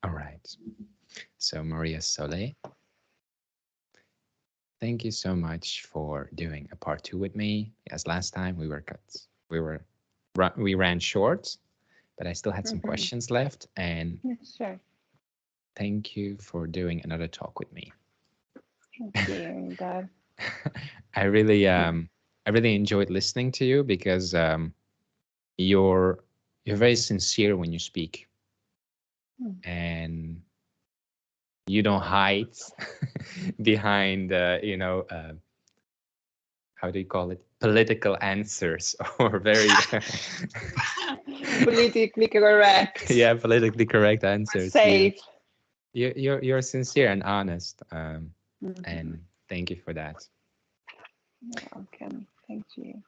All right. So mariasole, thank you so much for doing a part two with me. As last time we ran short, but I still had some Mm-hmm. questions left. And Yeah, sure. thank you for doing another talk with me. Thank you, God. I really I really enjoyed listening to you because you're you're very sincere when you speak, and you don't hide behind how do you call it, political answers or very Politically correct. yeah, politically correct answers. Safe. You're sincere and honest, Mm-hmm. and thank you for that. You're welcome. Thank you.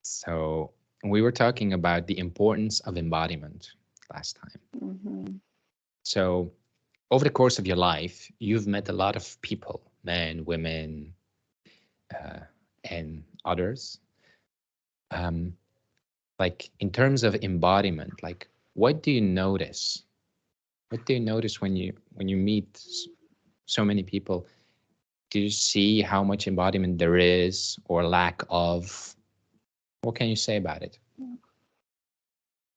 So we were talking about the importance of embodiment last time. Mm-hmm. So over the course of your life, you've met a lot of people, men, women, and others. Um, like in terms of embodiment, like what do you notice? What do you notice when you meet so many people? Do you see how much embodiment there is or lack of? What can you say about it?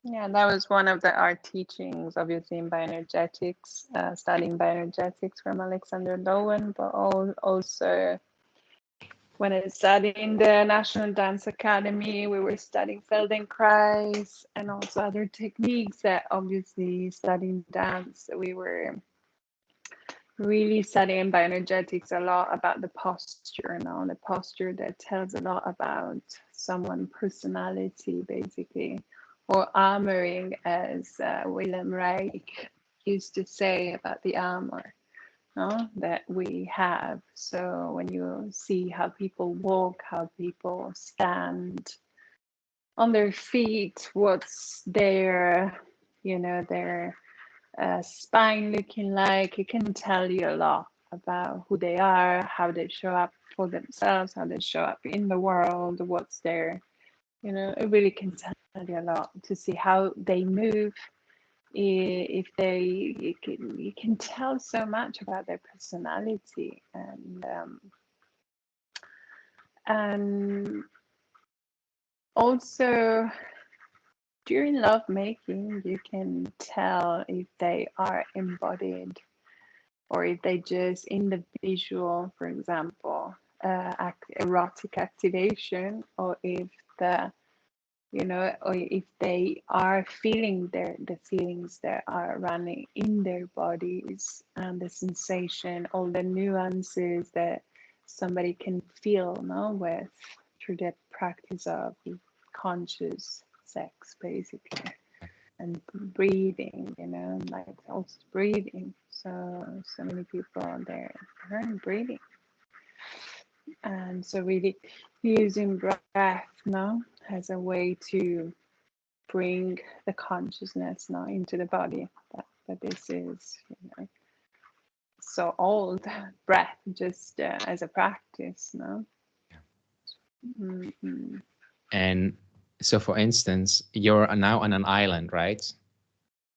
Yeah, that was one of our teachings, obviously, in bioenergetics, studying bioenergetics from Alexander Lowen, but also when I studied in the National Dance Academy, we were studying Feldenkrais and also other techniques that obviously studying dance, we were really studying bioenergetics a lot about the posture, the posture that tells a lot about someone's personality, basically, or armoring, as William Reich used to say about the armor, no, that we have. So when you see how people walk, how people stand on their feet, what's their, their spine looking like, it can tell you a lot about who they are, how they show up for themselves, how they show up in the world, what's their, it really can tell you a lot to see how they move. If they, you can tell so much about their personality, and also during love making, you can tell if they are embodied or if they just in the visual, for example, erotic activation, or if the or if they are feeling the feelings that are running in their bodies and the sensation, all the nuances that somebody can feel, no, with through the practice of conscious sex, basically, and breathing, like also breathing. So many people they're learn breathing, and so really using breath now as a way to bring the consciousness now into the body. That this is, so old breath just as a practice, no. Mm-hmm. And so, for instance, you're now on an island, right?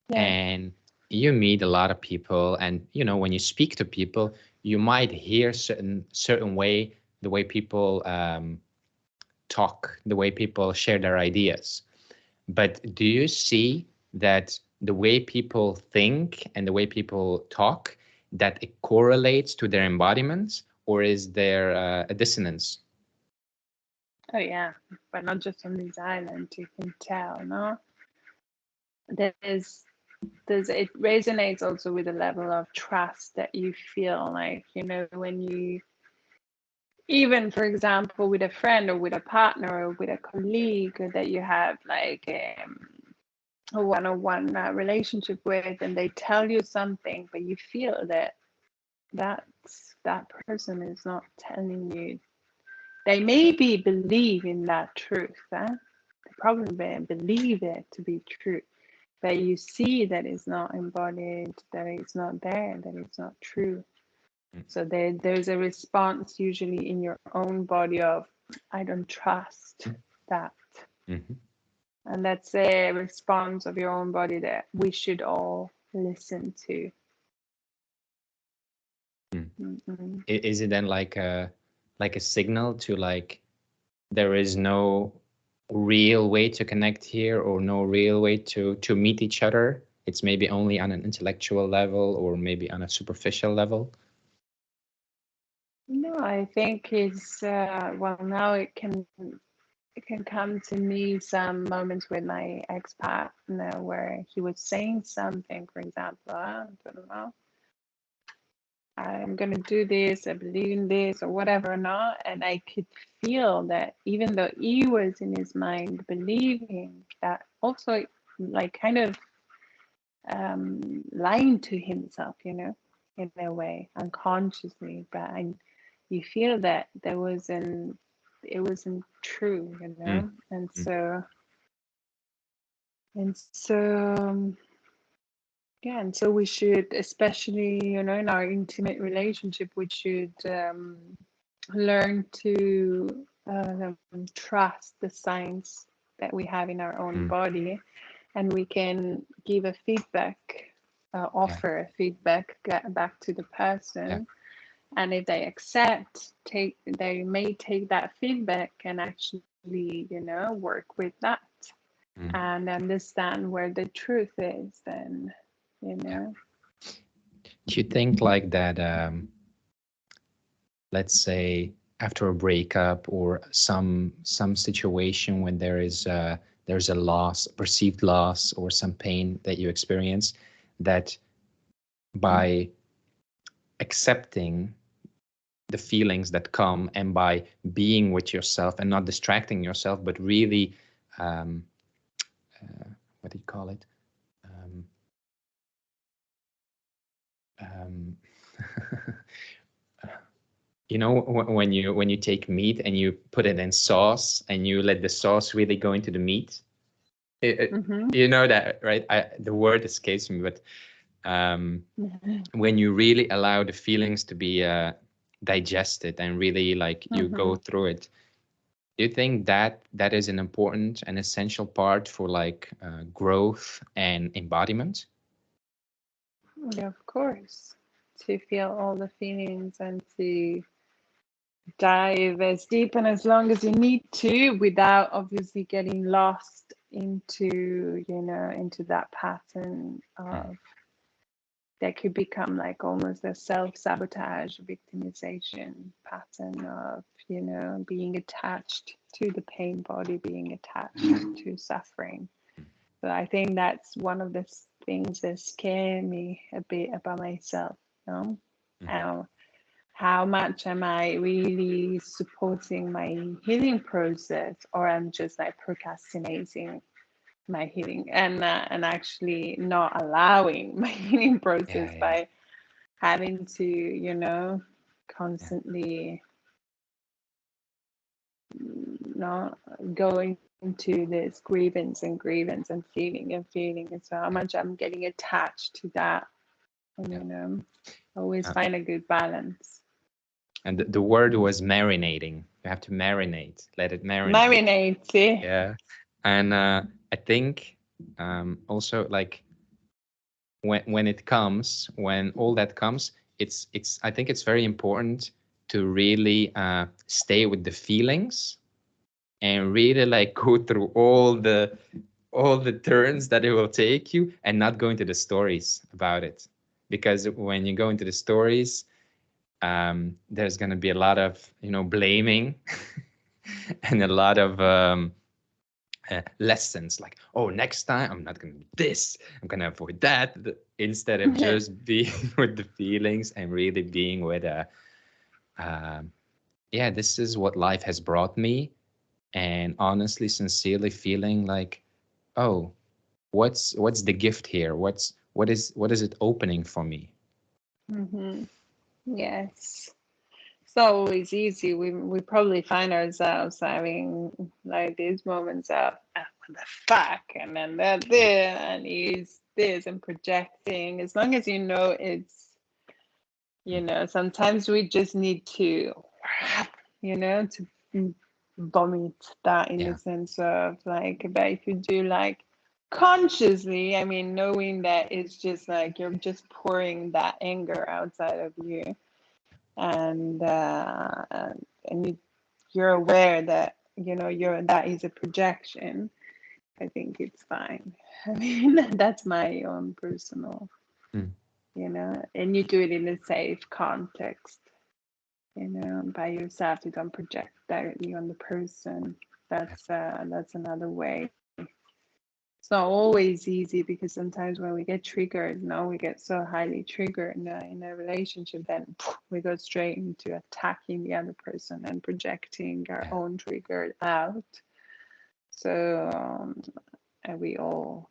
Yeah. And you meet a lot of people, and when you speak to people, you might hear certain way, the way people talk, the way people share their ideas. But do you see that the way people think and the way people talk, that it correlates to their embodiments, or is there a dissonance? Oh yeah, but not just on this island. You can tell, no. There's it resonates also with the level of trust that you feel, like, when you, even for example with a friend or with a partner or with a colleague that you have like a one-on-one relationship with, and they tell you something but you feel that person is not telling you, they maybe believe in that truth, they probably believe it to be true, but you see that it's not embodied, that it's not there, that it's not true. So there's a response usually in your own body of, I don't trust that. Mm-hmm. And that's a response of your own body that we should all listen to. Is it then like a signal to like there is no real way to connect here, or no real way to meet each other? It's maybe only on an intellectual level, or maybe on a superficial level. No, I think it's well, now it can come to me some moments with my ex-partner where he was saying something, for example, I don't know, I'm gonna do this, I believe in this, or whatever or not, and I could feel that even though he was in his mind believing that, also like kind of lying to himself, you know, in a way, unconsciously, but you feel that it wasn't true, you Mm, know, mm, and so yeah, and so we should, especially, you know, in our intimate relationship, we should learn to trust the signs that we have in our own mm. body, and we can give a feedback, Yeah, offer a feedback back to the yeah. person, and if they accept, they may take that feedback and actually, you know, work with that Mm, and understand where the truth is. Then, you yeah. know. Do you think like that? Let's say after a breakup, or some situation when there's a loss, perceived loss, or some pain that you experience, that by accepting the feelings that come, and by being with yourself and not distracting yourself, but really um, what do you call it, um, um, you know, when you take meat and you put it in sauce and you let the sauce really go into the meat. Mm-hmm. You know that, right? The word escapes me, but when you really allow the feelings to be digested, and really like you go Mm-hmm. through it, do you think that that is an important and essential part for like growth and embodiment? Yeah, of course. To feel all the feelings and to dive as deep and as long as you need to without obviously getting lost into, you know, into that pattern Mm, of that could become like almost a self-sabotage victimization pattern of, you know, being attached to the pain body, being attached to suffering. So I think that's one of the things that scare me a bit about myself, you know? mm, How much am I really supporting my healing process, or I'm just like procrastinating my healing and actually not allowing my healing yeah, process yeah, by having to, you know, yeah, constantly not going into this grievance and feeling, and so how yeah. much I'm getting attached to that, and Yeah. you know, always Uh, find a good balance. and the word was marinating. You have to marinate, let it marinate. Marinate, see? Yeah. And I think also like when it comes, when all that comes, it's I think it's very important to really stay with the feelings, and really like go through all the turns that it will take you, and not go into the stories about it. Because when you go into the stories, there's going to be a lot of, blaming, and a lot of lessons, like, oh, next time I'm not going to do this, I'm going to avoid that, instead of just being with the feelings, and really being with um yeah, this is what life has brought me, and honestly, sincerely feeling like, oh, what's the gift here, what is it opening for me? Mm-hmm. Yes. It's not always easy. We probably find ourselves having like these moments of what the fuck, and then that Yeah, there, and is this, and projecting. As long as you know it's, you mm, know, sometimes we just need to, you know, to vomit that in the yeah, sense of like, but if you do like consciously, I mean, knowing that it's just like you're just pouring that anger outside of you, and you're aware that that is a projection, I think it's fine. I mean, that's my own personal, Mm. and you do it in a safe context, by yourself. You don't project directly on the person. That's another way. It's not always easy, because sometimes when we get triggered, we get so highly triggered in a relationship, then we go straight into attacking the other person and projecting our Yeah. own trigger out. So and we'll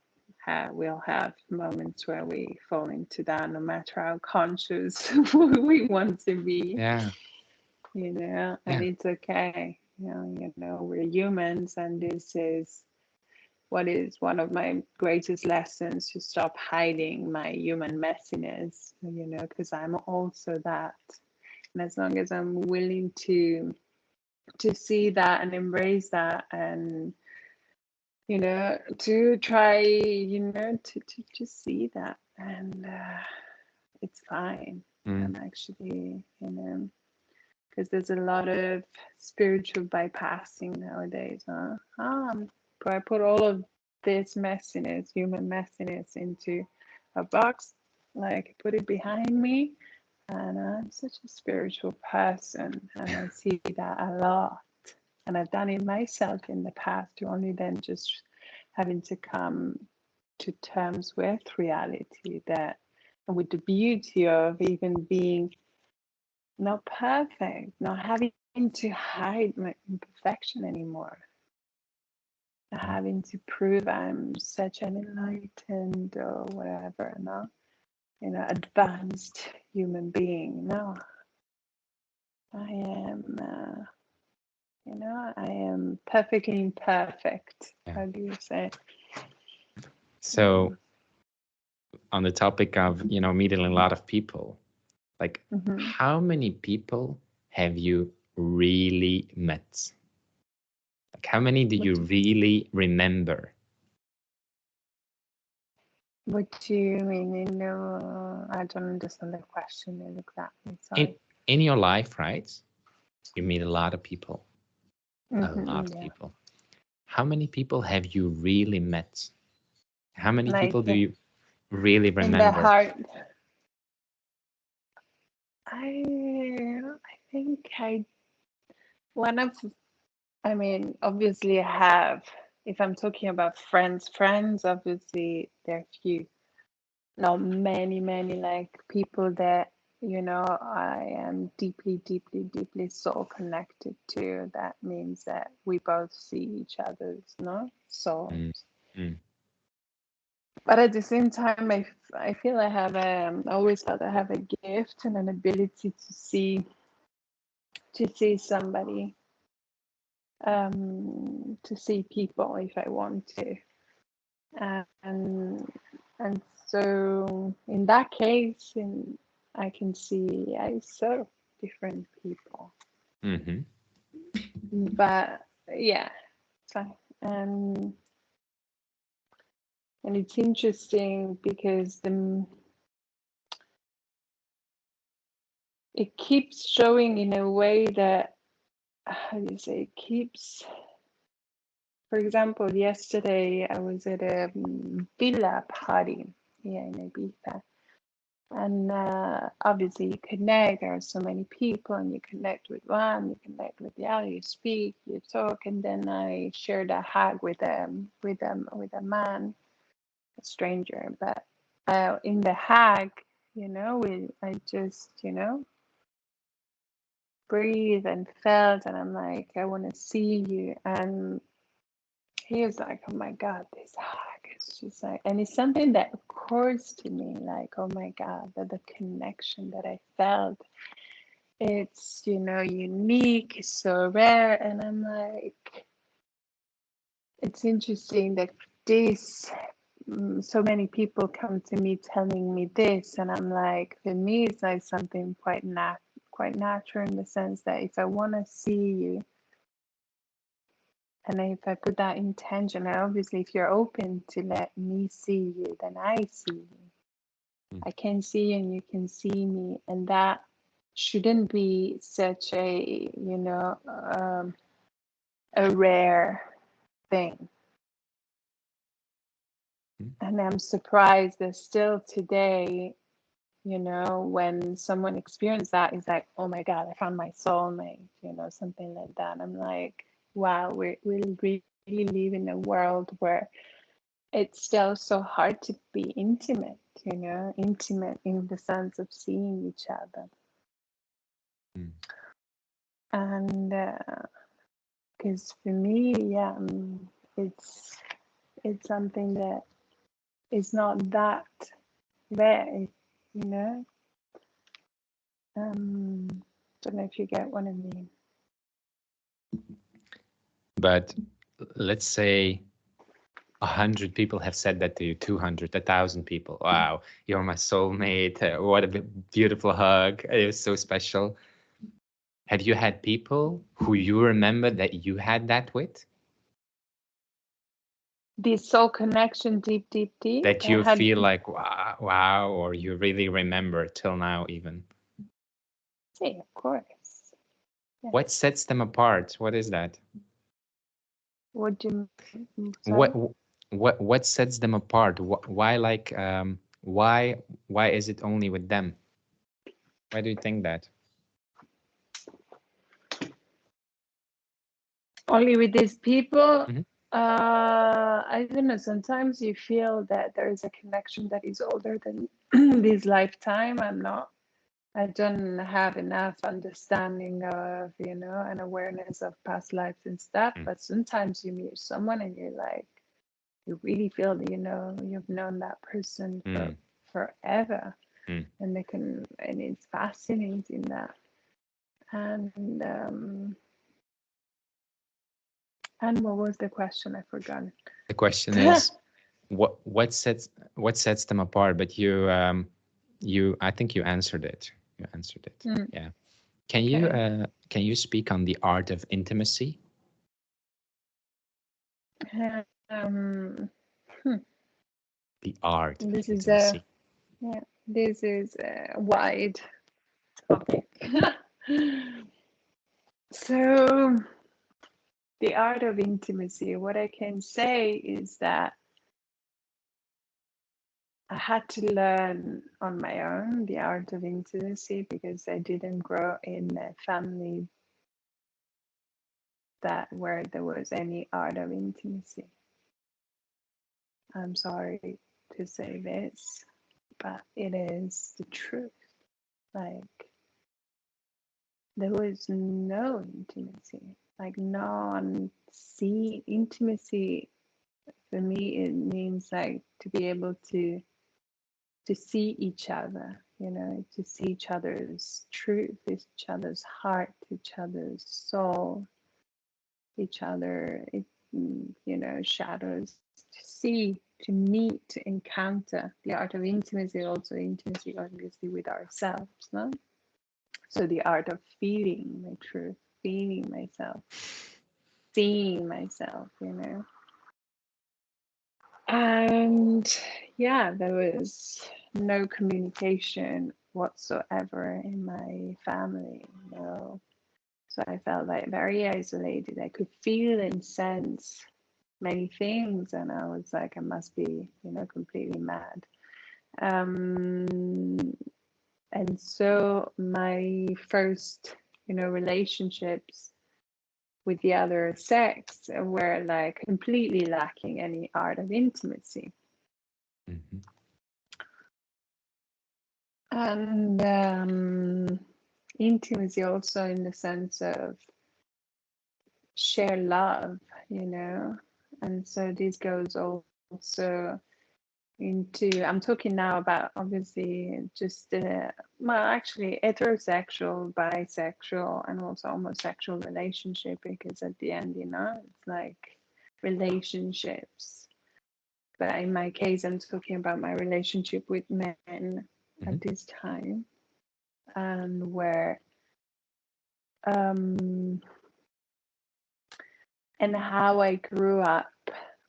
have moments where we fall into that, no matter how conscious we want to be. Yeah. And it's okay. We're humans, and this is what is one of my greatest lessons, to stop hiding my human messiness, because I'm also that. And as long as I'm willing to see that and embrace that, and to try, to just see that, and it's fine. Mm. I'm actually, because there's a lot of spiritual bypassing nowadays. I put all of this messiness, human messiness, into a box, like put it behind me, and I'm such a spiritual person, and I see that a lot. And I've done it myself in the past, to only then just having to come to terms with reality, that, and with the beauty of even being not perfect, not having to hide my imperfection anymore, not having to prove I'm such an enlightened or whatever, advanced human being. No, I am, I am perfectly imperfect. Yeah. How do you say? So on the topic of, meeting a lot of people, like how many people have you really met? Like how many do you really remember? What do you mean? I don't understand the question exactly. Sorry. In your life, right? You meet a lot of people. A lot of Yeah. people. How many people have you really met? How many people do you really in the remember? heart? I think obviously I have. If I'm talking about friends, obviously there are few. Not many, like people that I am deeply, deeply, deeply so connected to. That means that we both see each other's souls. Mm. Mm. But at the same time, I feel I have I always felt I have a gift and an ability to see somebody, to see people if I want to, and so in that case, I can see I saw different people, Mm-hmm. but yeah, fine. And it's interesting because it keeps showing in a way that, how do you say, it keeps. For example, yesterday I was at a villa party here in Ibiza, and obviously you connect. There are so many people, and you connect with one, you connect with the other, you speak, you talk, and then I shared a hug with a man, a stranger. But in the hug, I just breathed and felt, and I'm like, I want to see you. And he was like, oh my God, this hug is just like, and it's something that occurs to me, like, oh my God, that the connection that I felt, it's, unique, it's so rare. And I'm like, it's interesting that this, so many people come to me telling me this, and I'm like, for me, it's like something quite natural, in the sense that if I want to see you, and if I put that intention, and obviously if you're open to let me see you, then I see you. I can see you and you can see me. And that shouldn't be such a, a rare thing. And I'm surprised that still today, when someone experiences that, it's like, oh my God, I found my soulmate, something like that. I'm like, wow, we really live in a world where it's still so hard to be intimate, intimate in the sense of seeing each other. Mm. And because for me, yeah, it's something that is not that rare, Don't know if you get what I mean. But let's say 100 people have said that to you, 200, 1,000 people. Wow, you're my soulmate. What a beautiful hug. It was so special. Have you had people who you remember that you had that with? This soul connection, deep. That you feel like, wow, wow, or you really remember till now even? Yeah, of course. Yeah. What sets them apart? What is that? What do you? What sets them apart? Why why is it only with them? Why do you think that? Only with these people? Mm-hmm. I don't know. Sometimes you feel that there is a connection that is older than this lifetime. I don't have enough understanding of, and awareness of past lives and stuff. But sometimes you meet someone and you're like, you really feel that, you've known that person for forever. And and it's fascinating that. And what was the question? I forgot. The question is, what sets them apart? But I think you answered it. You answered it. Yeah. Can you speak on the art of intimacy? The art of intimacy. This is a wide topic. So the art of intimacy, what I can say is that I had to learn on my own the art of intimacy because I didn't grow in a family where there was any art of intimacy. I'm sorry to say this, but it is the truth. Like, there was no intimacy, like non-see intimacy. For me, it means like to be able to see each other, to see each other's truth, each other's heart, each other's soul, each other, shadows, to see, to meet, to encounter. The art of intimacy, also intimacy, obviously, with ourselves, no? So the art of feeling my truth, feeling myself, seeing myself, And yeah, there was no communication whatsoever in my family, no. So I felt like very isolated. I could feel and sense many things, and I was like, I must be, completely mad. And so my first, relationships with the other sex were like completely lacking any art of intimacy. Mm-hmm. And intimacy also in the sense of share love, and so this goes also into, I'm talking now about obviously just actually heterosexual, bisexual, and also homosexual relationship, because at the end, it's like relationships. But in my case, I'm talking about my relationship with men at this time, and where and how I grew up,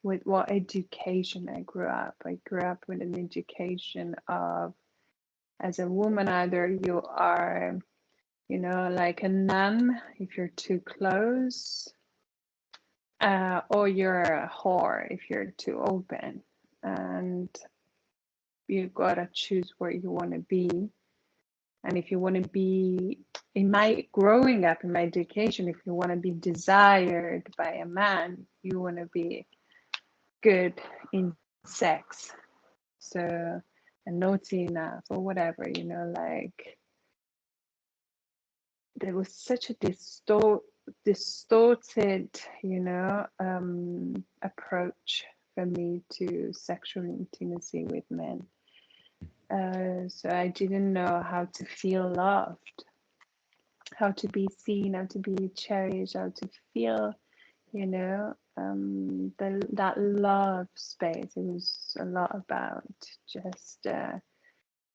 with what education I grew up. I grew up with an education of, as a woman, either you are you know, like a nun if you're too close, or you're a whore if you're too open. And you gotta choose where you want to be. And if you want to be, in my growing up, in my education, if you want to be desired by a man, you want to be good in sex. So, and naughty enough or whatever, you know, like there was such a distorted, you know, approach for me to sexual intimacy with men. So I didn't know how to feel loved, how to be seen, how to be cherished, how to feel, you know, that love space. It was a lot about just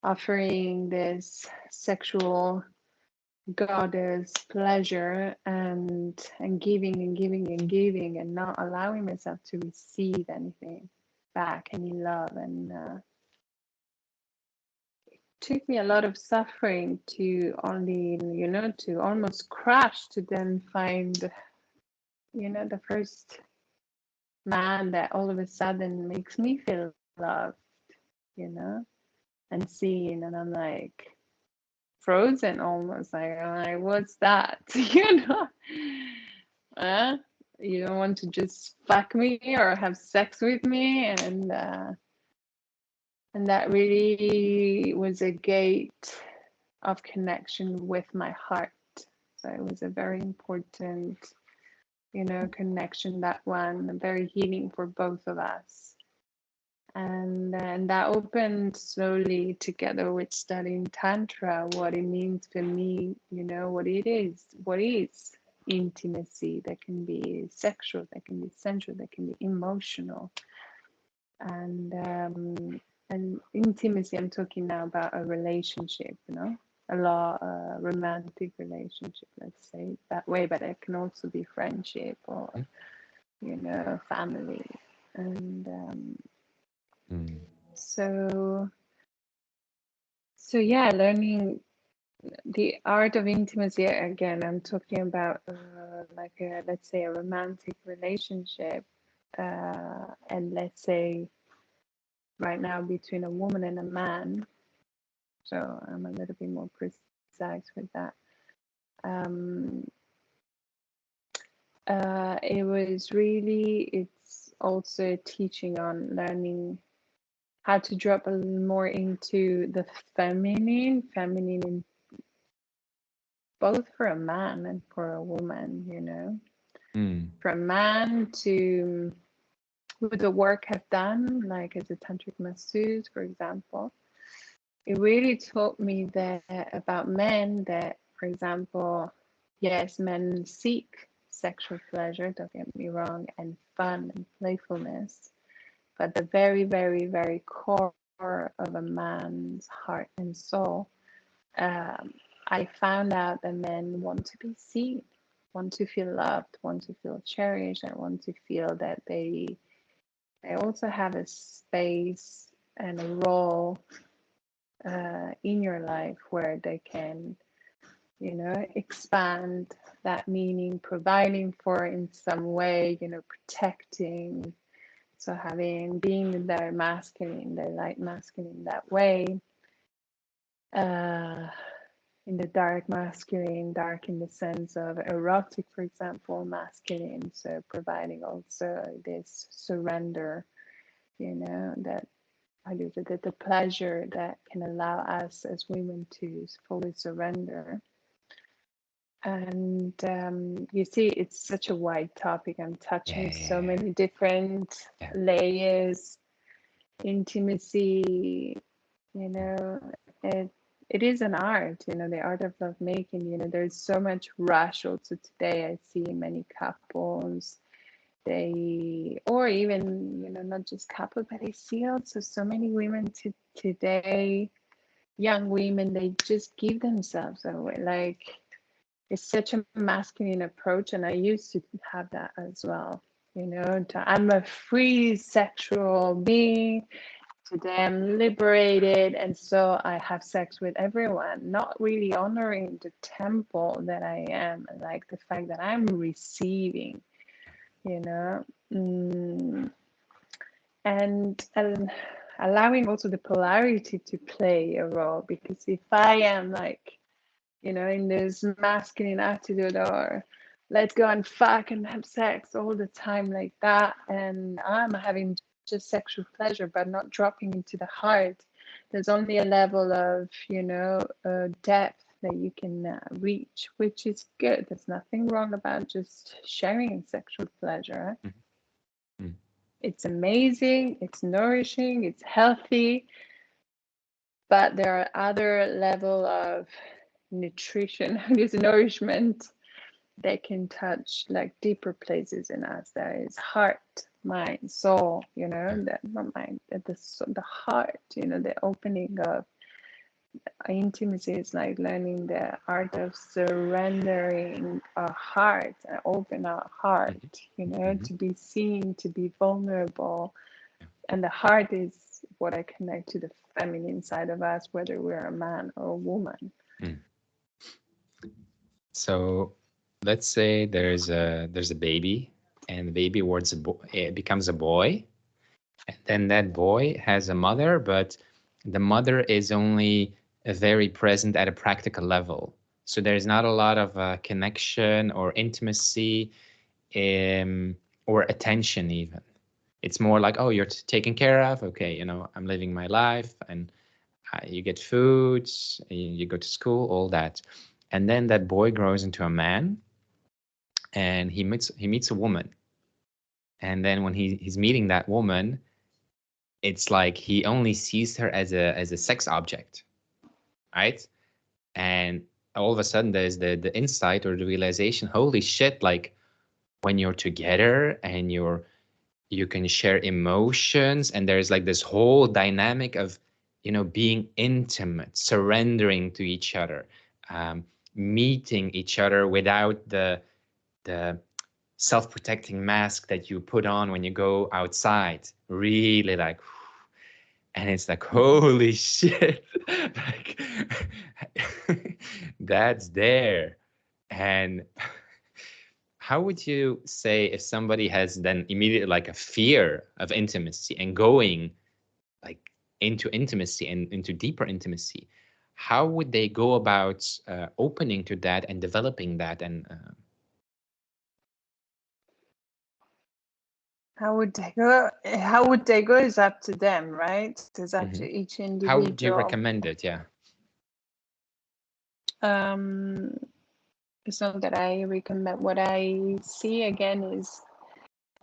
offering this sexual goddess pleasure and giving and giving and giving and not allowing myself to receive anything back, any love. And took me a lot of suffering to only, you know, to almost crash to then find, you know, the first man that all of a sudden makes me feel loved, you know, and seen. And I'm like frozen almost, like what's that? You know, uh, you don't want to just fuck me or have sex with me. And that really was a gate of connection with my heart. So it was a very important, you know, connection, that one, very healing for both of us. And that opened slowly together with studying Tantra, what it means for me, you know, what is intimacy. That can be sexual, that can be sensual, that can be emotional. And intimacy, I'm talking now about a relationship, you know, a romantic relationship, let's say that way, but it can also be friendship or, you know, family. And so yeah, learning the art of intimacy, again, I'm talking about like let's say a romantic relationship, and let's say right now between a woman and a man. So I'm a little bit more precise with that. It's also teaching on learning how to drop a little more into the feminine in both for a man and for a woman, you know. For a man to, with the work I've done, like as a tantric masseuse, for example, it really taught me that about men that, for example, yes, men seek sexual pleasure, don't get me wrong, and fun and playfulness, but the very, very, very core of a man's heart and soul, I found out that men want to be seen, want to feel loved, want to feel cherished, and want to feel that they also have a space and a role in your life where they can, you know, expand that meaning, providing for in some way, you know, protecting. So being their masculine, their light masculine that way, in the dark masculine, dark in the sense of erotic, for example, masculine. So providing also this surrender, you know, that the pleasure that can allow us as women to fully surrender. And you see, it's such a wide topic. I'm touching so many different layers, intimacy, you know, it is an art, you know, the art of love making. You know, there's so much rush also today. I see many couples, or even, you know, not just couples, but I see also so many women today, young women, they just give themselves away. Like, it's such a masculine approach, and I used to have that as well. You know, I'm a free sexual being, today I'm liberated, and so I have sex with everyone, not really honoring the temple that I am, like the fact that I'm receiving, you know. And allowing also the polarity to play a role, because if I am like, you know, in this masculine attitude, or let's go and fuck and have sex all the time like that, and I'm having just sexual pleasure but not dropping into the heart, there's only a level of, you know, depth that you can reach, which is good. There's nothing wrong about just sharing sexual pleasure. Mm-hmm. It's amazing, it's nourishing, it's healthy, but there are other level of nutrition, this nourishment, that can touch like deeper places in us. There is heart, mind, soul, you know, that not mind, the heart, you know, the opening of intimacy is like learning the art of surrendering our heart and open our heart, you know, to be seen, to be vulnerable. And the heart is what I connect to the feminine side of us, whether we're a man or a woman. So let's say there's a baby, and the baby it becomes a boy, and then that boy has a mother, but the mother is only very present at a practical level. So there's not a lot of connection or intimacy, or attention even. It's more like, oh, you're taken care of. Okay, you know, I'm living my life, and you get food, you go to school, all that. And then that boy grows into a man, and he meets a woman. And then when he's meeting that woman, it's like he only sees her as a sex object, right? And all of a sudden there's the insight or the realization, holy shit, like when you're together and you can share emotions, and there's like this whole dynamic of, you know, being intimate, surrendering to each other, meeting each other without the self-protecting mask that you put on when you go outside, really like, and it's like, holy shit, like that's there. And how would you say, if somebody has then immediately like a fear of intimacy and going like into intimacy and into deeper intimacy, how would they go about opening to that and developing that? And How would they go? How would they go is up to them, right? It's up to each how would you individual. recommend it? Yeah. It's not that I recommend. What I see again is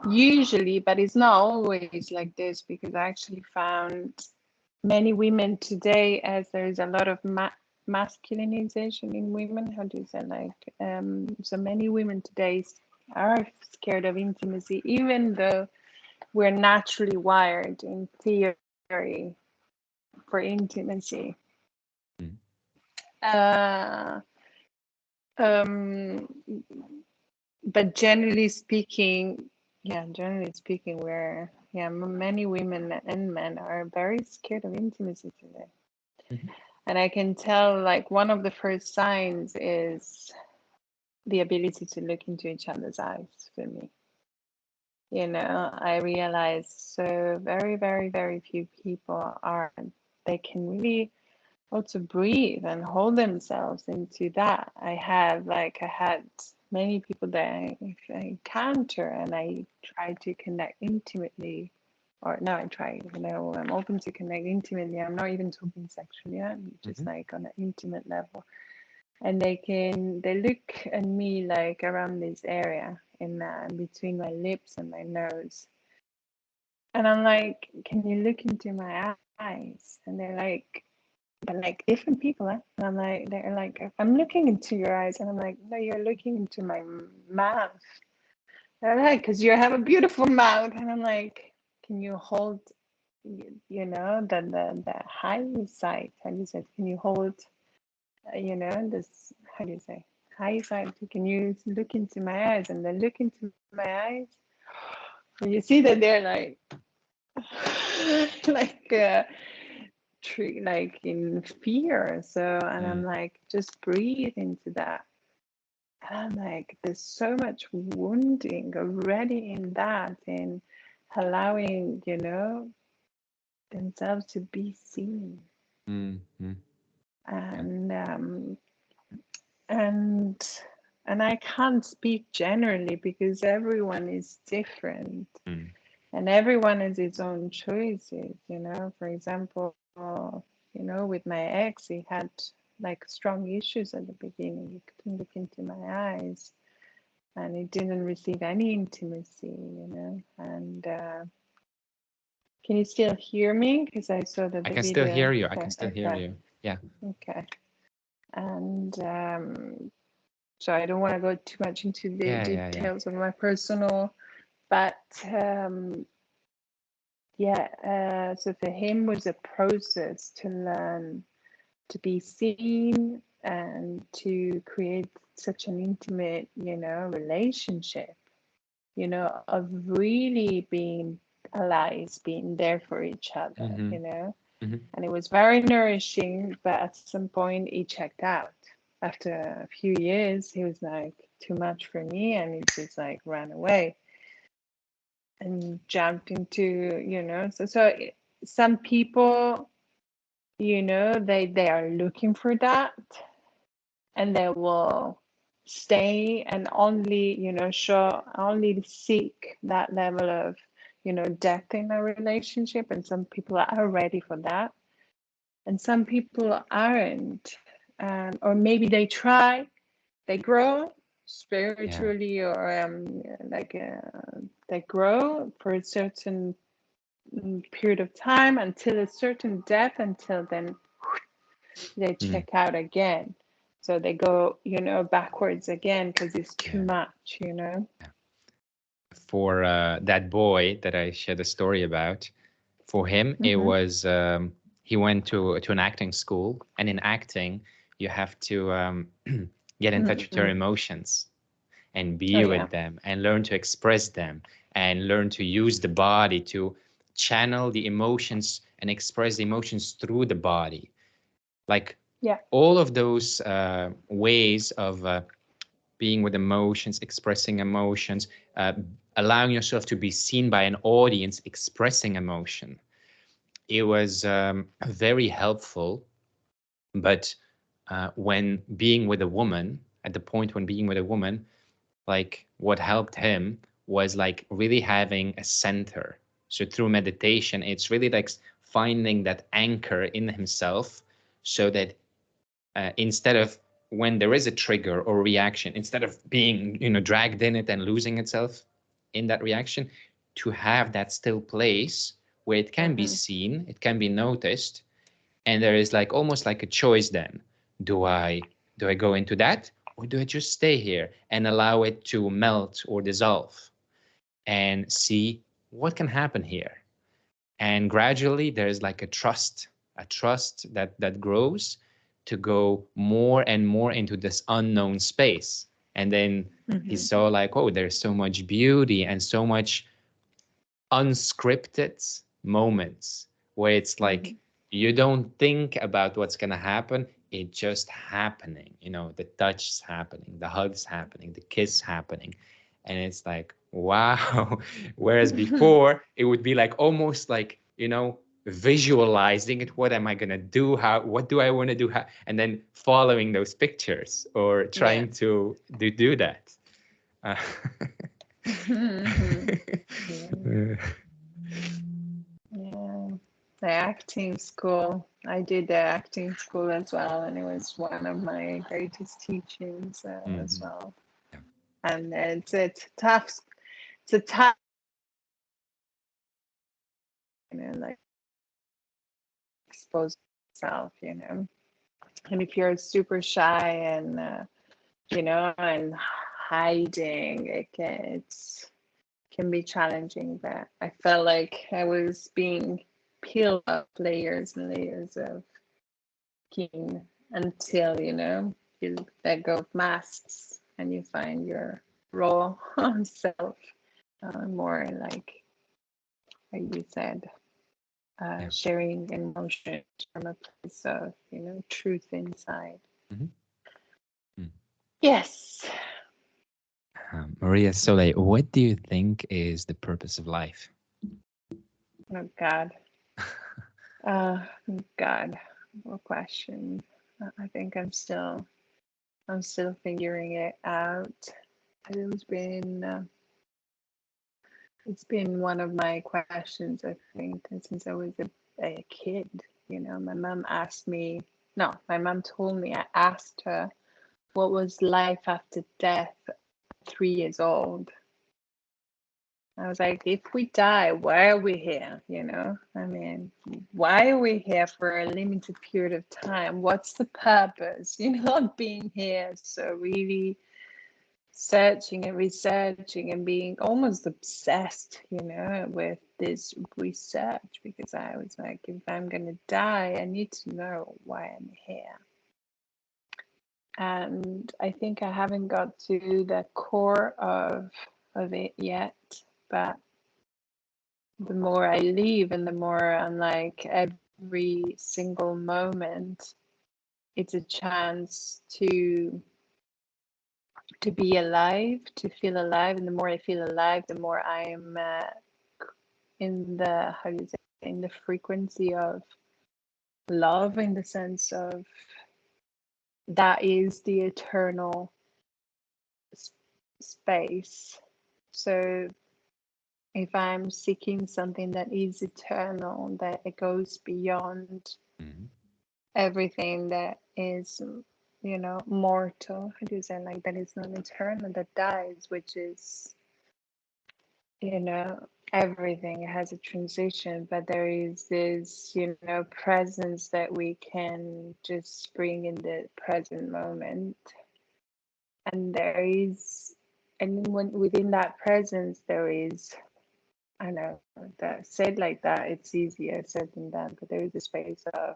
usually, but it's not always like this, because I actually found many women today, as there is a lot of masculinization in women. How do you say, like, so many women today are scared of intimacy, even though we're naturally wired in theory for intimacy. But generally speaking, we're many women and men are very scared of intimacy today. And I can tell, like, one of the first signs is the ability to look into each other's eyes for me. You know, I realize so very, very, very few people they can really also breathe and hold themselves into that. I had many people that I encounter, and I try to connect intimately, or no, I'm open to connect intimately. I'm not even talking sexually, I'm just like on an intimate level. And they look at me like around this area in between my lips and my nose. And I'm like, can you look into my eyes? And they're like, but like different people, eh? And I'm like, they're like, I'm looking into your eyes, and I'm like, no, you're looking into my mouth. They're like, because you have a beautiful mouth, and I'm like, can you hold, you know, the high side? How do you say? Can you hold, you know, this? How do you say? High side. Can you look into my eyes? And then look into my eyes, and you see that they're like, like like in fear. So, and I'm Mm, like, just breathe into that. And I'm like, there's so much wounding already in that, in allowing, themselves to be seen. mm, mm, yeah. And and and I can't speak generally because everyone is different Mm, and everyone has its own choices. For example, with my ex, he had like strong issues at the beginning. He couldn't look into my eyes, and he didn't receive any intimacy. And can you still hear me? Because I saw that I the can still video. hear you. I Okay, can still hear okay, you. Yeah. okay. And so I don't want to go too much into the Yeah. Yeah. Yeah. details of my personal, but yeah. So for him was a process to learn to be seen and to create such an intimate, relationship, of really being allies, being there for each other, Mm-hmm. Mm-hmm. and it was very nourishing. But at some point, he checked out. After a few years, he was like, too much for me, and he just like ran away and jumped into, so some people, they are looking for that, and they will stay and only, only seek that level of, depth in a relationship. And some people are ready for that, and some people aren't. Or maybe they try, they grow Yeah. spiritually, or like they grow for a certain period of time until a certain depth, until then they Mm, check out again. So they go, backwards again because it's too yeah. much. Yeah. For that boy that I shared a story about, for him, it Mm-hmm. was he went to an acting school, and in acting, you have to get in touch with your Mm-hmm. emotions and Oh be yeah. with them and learn to express them and learn to use the body to channel the emotions and express the emotions through the body. Like Yeah. all of those ways of being with emotions, expressing emotions, uh, allowing yourself to be seen by an audience, expressing emotion. It was very helpful. But when being with a woman, at the point when being with a woman, like what helped him was like really having a center. So through meditation, it's really like finding that anchor in himself, so that instead of, when there is a trigger or reaction, instead of being dragged in it and losing itself in that reaction, to have that still place where it can be Mm-hmm. seen, it can be noticed, and there is like almost like a choice then. Do i do i go into that, or do I just stay here and allow it to melt or dissolve and see what can happen here? And gradually there's like a trust that grows to go more and more into this unknown space. And then he Mm-hmm. saw like, oh, there's so much beauty and so much unscripted moments where it's Mm-hmm. like you don't think about what's going to happen, it's just happening. The touch is happening, the hugs happening, the kiss happening, and it's like, wow. Whereas before it would be like almost like, visualizing it, what am I going to do, what do I want to do, and then following those pictures or Yeah. trying to do that. uh, Mm-hmm. Yeah. Yeah. The acting school. I did the acting school as well, and it was one of my greatest teachings as Mhm. well. Yeah. And it's tough. It's a tough, like expose yourself, And if you're super shy and and hiding, can be challenging. But I felt like I was being peeled up layers and layers of skin until you let go of masks and you find your raw self, more like like you said, Yeah. sharing emotions from a place of, truth inside. Hmm. Mm. Yes. Maria Sole, what do you think is the purpose of life? Oh God. Uh, God. What question? I think I'm still figuring it out. It's been uh, it's been one of my questions, I think, since I was a kid. My mom asked me. No, my mom told me. I asked her what was life after death at 3 years old. I was like, if we die, why are we here? I mean, why are we here for a limited period of time? What's the purpose, of being here? So really searching and researching and being almost obsessed, with this research, because I was like, if I'm going to die, I need to know why I'm here. And I think I haven't got to the core of it yet, but the more I live and the more I'm like, every single moment, it's a chance to be alive, to feel alive. And the more I feel alive, the more I'm in the, how do you say, in the frequency of love, in the sense of that is the eternal space. So if I'm seeking something that is eternal, that it goes beyond Hmm. everything that is, mortal, how do you say, like that is not eternal, that dies, which is, everything has a transition, but there is this, presence that we can just bring in the present moment. And there is, and when within that presence, there is, I know that said like that, it's easier said than done, but there is a space of,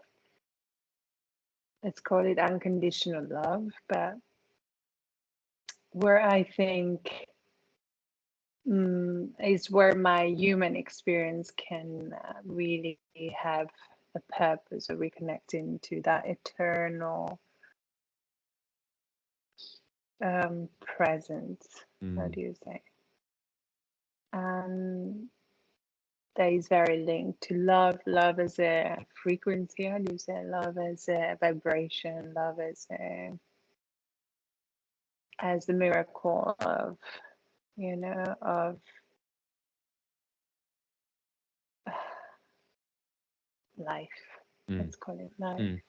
let's call it unconditional love, but where I think is where my human experience can really have a purpose of reconnecting to that eternal presence. How Mm. do you say? That is very linked to love. Love as a frequency. How do you say? Love as a vibration. Love as the miracle of, of life. Mm. Let's call it life. Mm.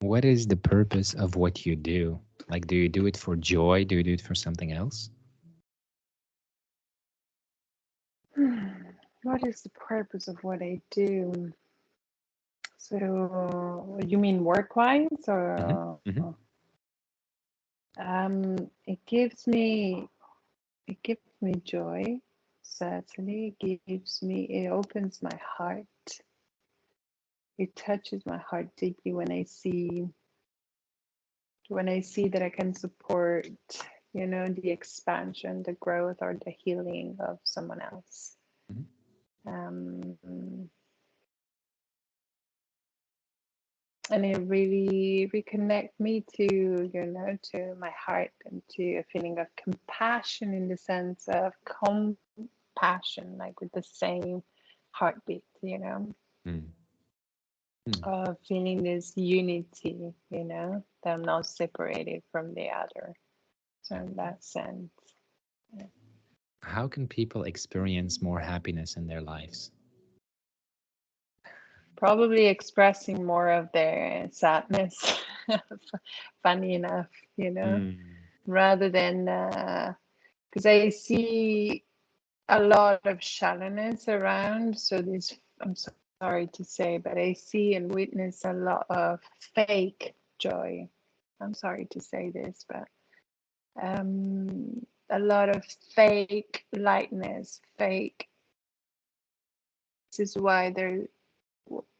What is the purpose of what you do? Like, do you do it for joy? Do you do it for something else? What is the purpose of what I do? So, you mean work-wise, Hmm. or Hmm. it gives me joy. Certainly, it opens my heart. It touches my heart deeply when I see that I can support, the expansion, the growth, or the healing of someone else. Hmm. Um, and it really reconnect me to my heart, and to a feeling of compassion, in the sense of compassion, like with the same heartbeat, Mm. Mm. of feeling this unity, that I'm not separated from the other. So Yeah. in that sense, yeah. How can people experience more happiness in their lives? Probably expressing more of their sadness, funny enough, Mm. rather than, because I see a lot of shallowness around. So this, I'm sorry to say, but I see and witness a lot of fake joy. I'm sorry to say this, but a lot of fake lightness, fake. This is why the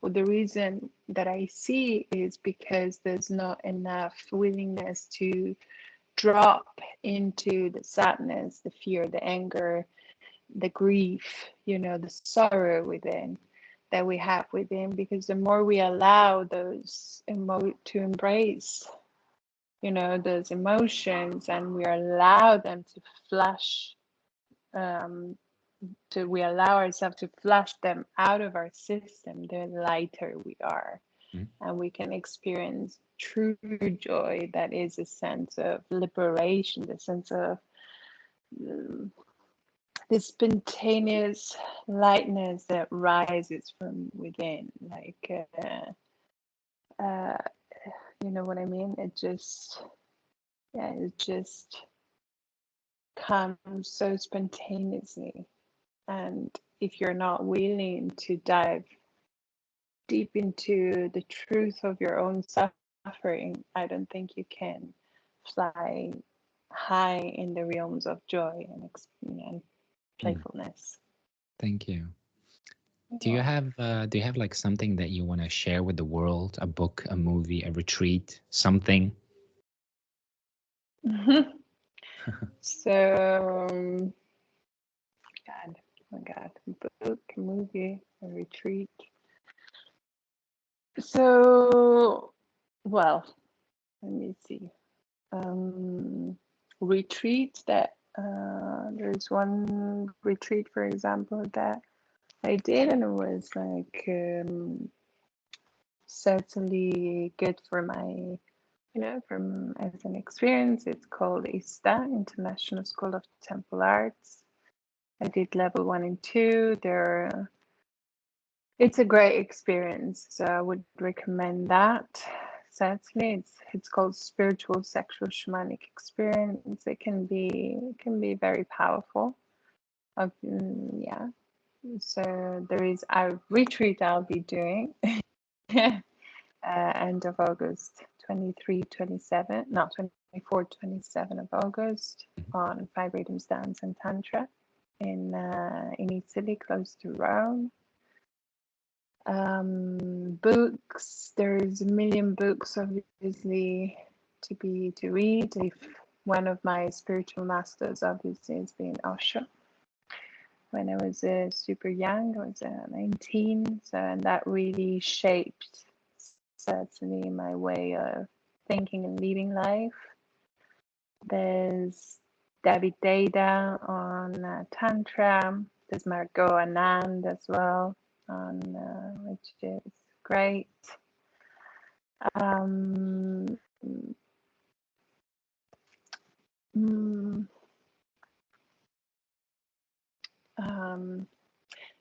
reason that I see is because there's not enough willingness to drop into the sadness, the fear, the anger, the grief, the sorrow within that we have within, because the more we allow those to embrace, those emotions, and we allow them to flush, we allow ourselves to flush them out of our system, the lighter we are. Mm. And we can experience true joy, that is a sense of liberation, the sense of this spontaneous lightness that rises from within, like you know what I mean? It just comes so spontaneously. And if you're not willing to dive deep into the truth of your own suffering, I don't think you can fly high in the realms of joy and playfulness. Thank you. Do you Yeah. have like something that you want to share with the world? A book, a movie, a retreat, something? So, God, oh my God, book, movie, a retreat. So, well, let me see. Retreats that there's one retreat, for example, that I did, and it was like certainly good for my, from as an experience. It's called ISTA, International School of Temple Arts. I did level 1 and 2. It's a great experience, so I would recommend that. Certainly, it's called spiritual sexual shamanic experience. It can be very powerful. Yeah. So there is a retreat I'll be doing end of August, 23, 27, no, 24, 27 of August, on 5 rhythms, dance and tantra in Italy, close to Rome. Books, there's a million books obviously to read. If one of my spiritual masters obviously has been Osho. When I was super young, I was 19, so, and that really shaped certainly my way of thinking and living life. There's David Data on Tantra. There's Margot Anand as well, on which is great.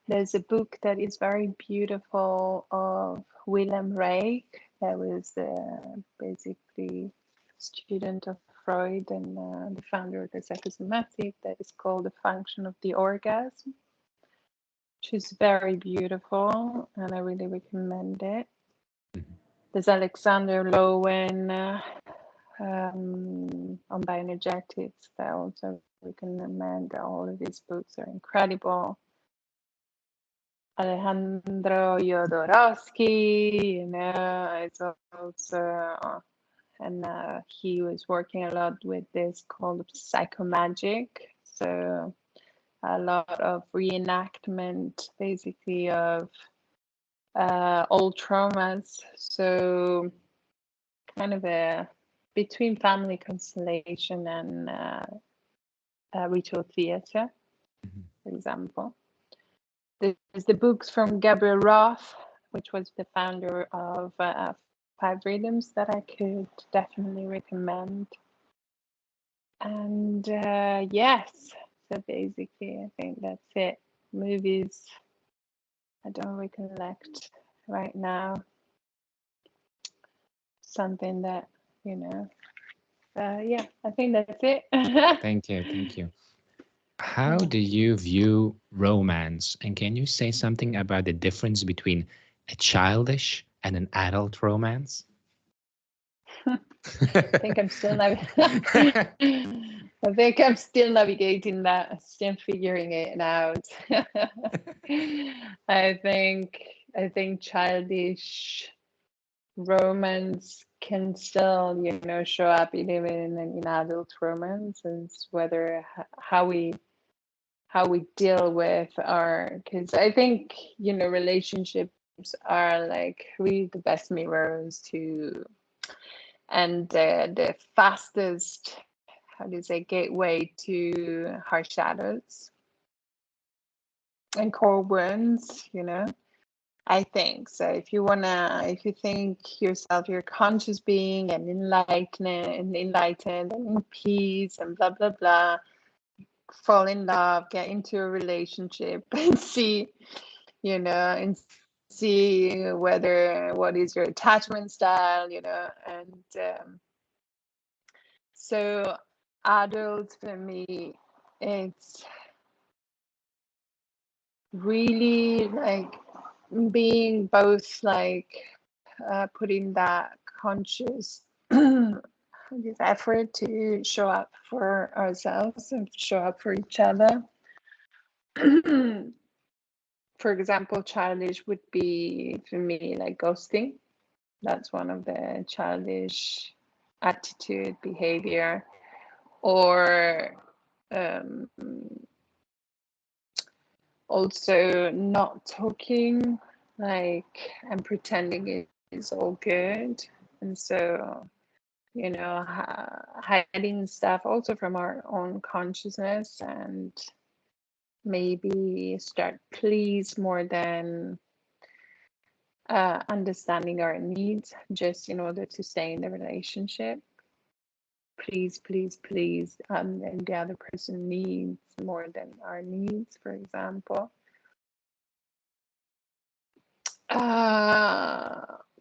There's a book that is very beautiful of Willem Reich, that was basically a student of Freud and the founder of the psychosomatic, that is called The Function of the Orgasm, which is very beautiful, and I really recommend it. There's Alexander Lowen on bioenergetics, that I also recommend. All of these books are incredible. Alejandro Jodorowsky, it's also, and he was working a lot with this called psychomagic. So a lot of reenactment, basically, of old traumas. So kind of a between family constellation and ritual theater, for example. There's the books from Gabriel Roth, which was the founder of 5 Rhythms, that I could definitely recommend. And yes, so basically, I think that's it. Movies, I don't recollect right now. Something that, yeah, I think that's it. Thank you. Thank you. How do you view romance? And can you say something about the difference between a childish and an adult romance? I think I'm still I think I'm still navigating that, still figuring it out. I think childish romance can still, show up even in adult romance, is whether how we how we deal with our, because I think, you know, relationships are like really the best mirrors to, and the fastest, how do you say, gateway to our shadows and core wounds, you know. I think so. If you think yourself, you're a conscious being and enlightened and in peace and blah blah blah, fall in love, get into a relationship, and see, you know, and see what is your attachment style, you know, and so adults for me, it's really like being both like putting that conscious this effort to show up for ourselves and show up for each other. For example, childish would be for me like ghosting. That's one of the childish attitude, behavior, or um, also not talking, like, and pretending it is all good. And so, you know, hiding stuff also from our own consciousness, and maybe start please more than understanding our needs just in order to stay in the relationship. Please, please, please. And the other person needs more than our needs, for example.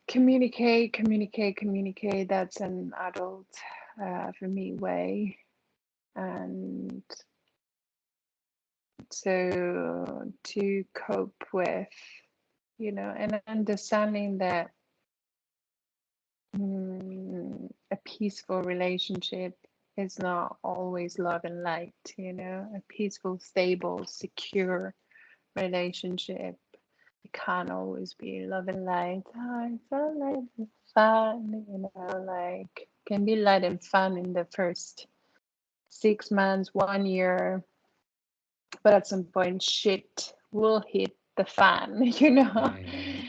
Communicate, communicate, communicate. That's an adult, for me, way. And so to cope with, you know, and understanding that a peaceful relationship is not always love and light, you know, a peaceful, stable, secure relationship. It can't always be love and light. Oh, I felt like fun, you know, like can be light and fun in the first 6 months, 1 year, but at some point shit will hit the fan, you know. Yeah.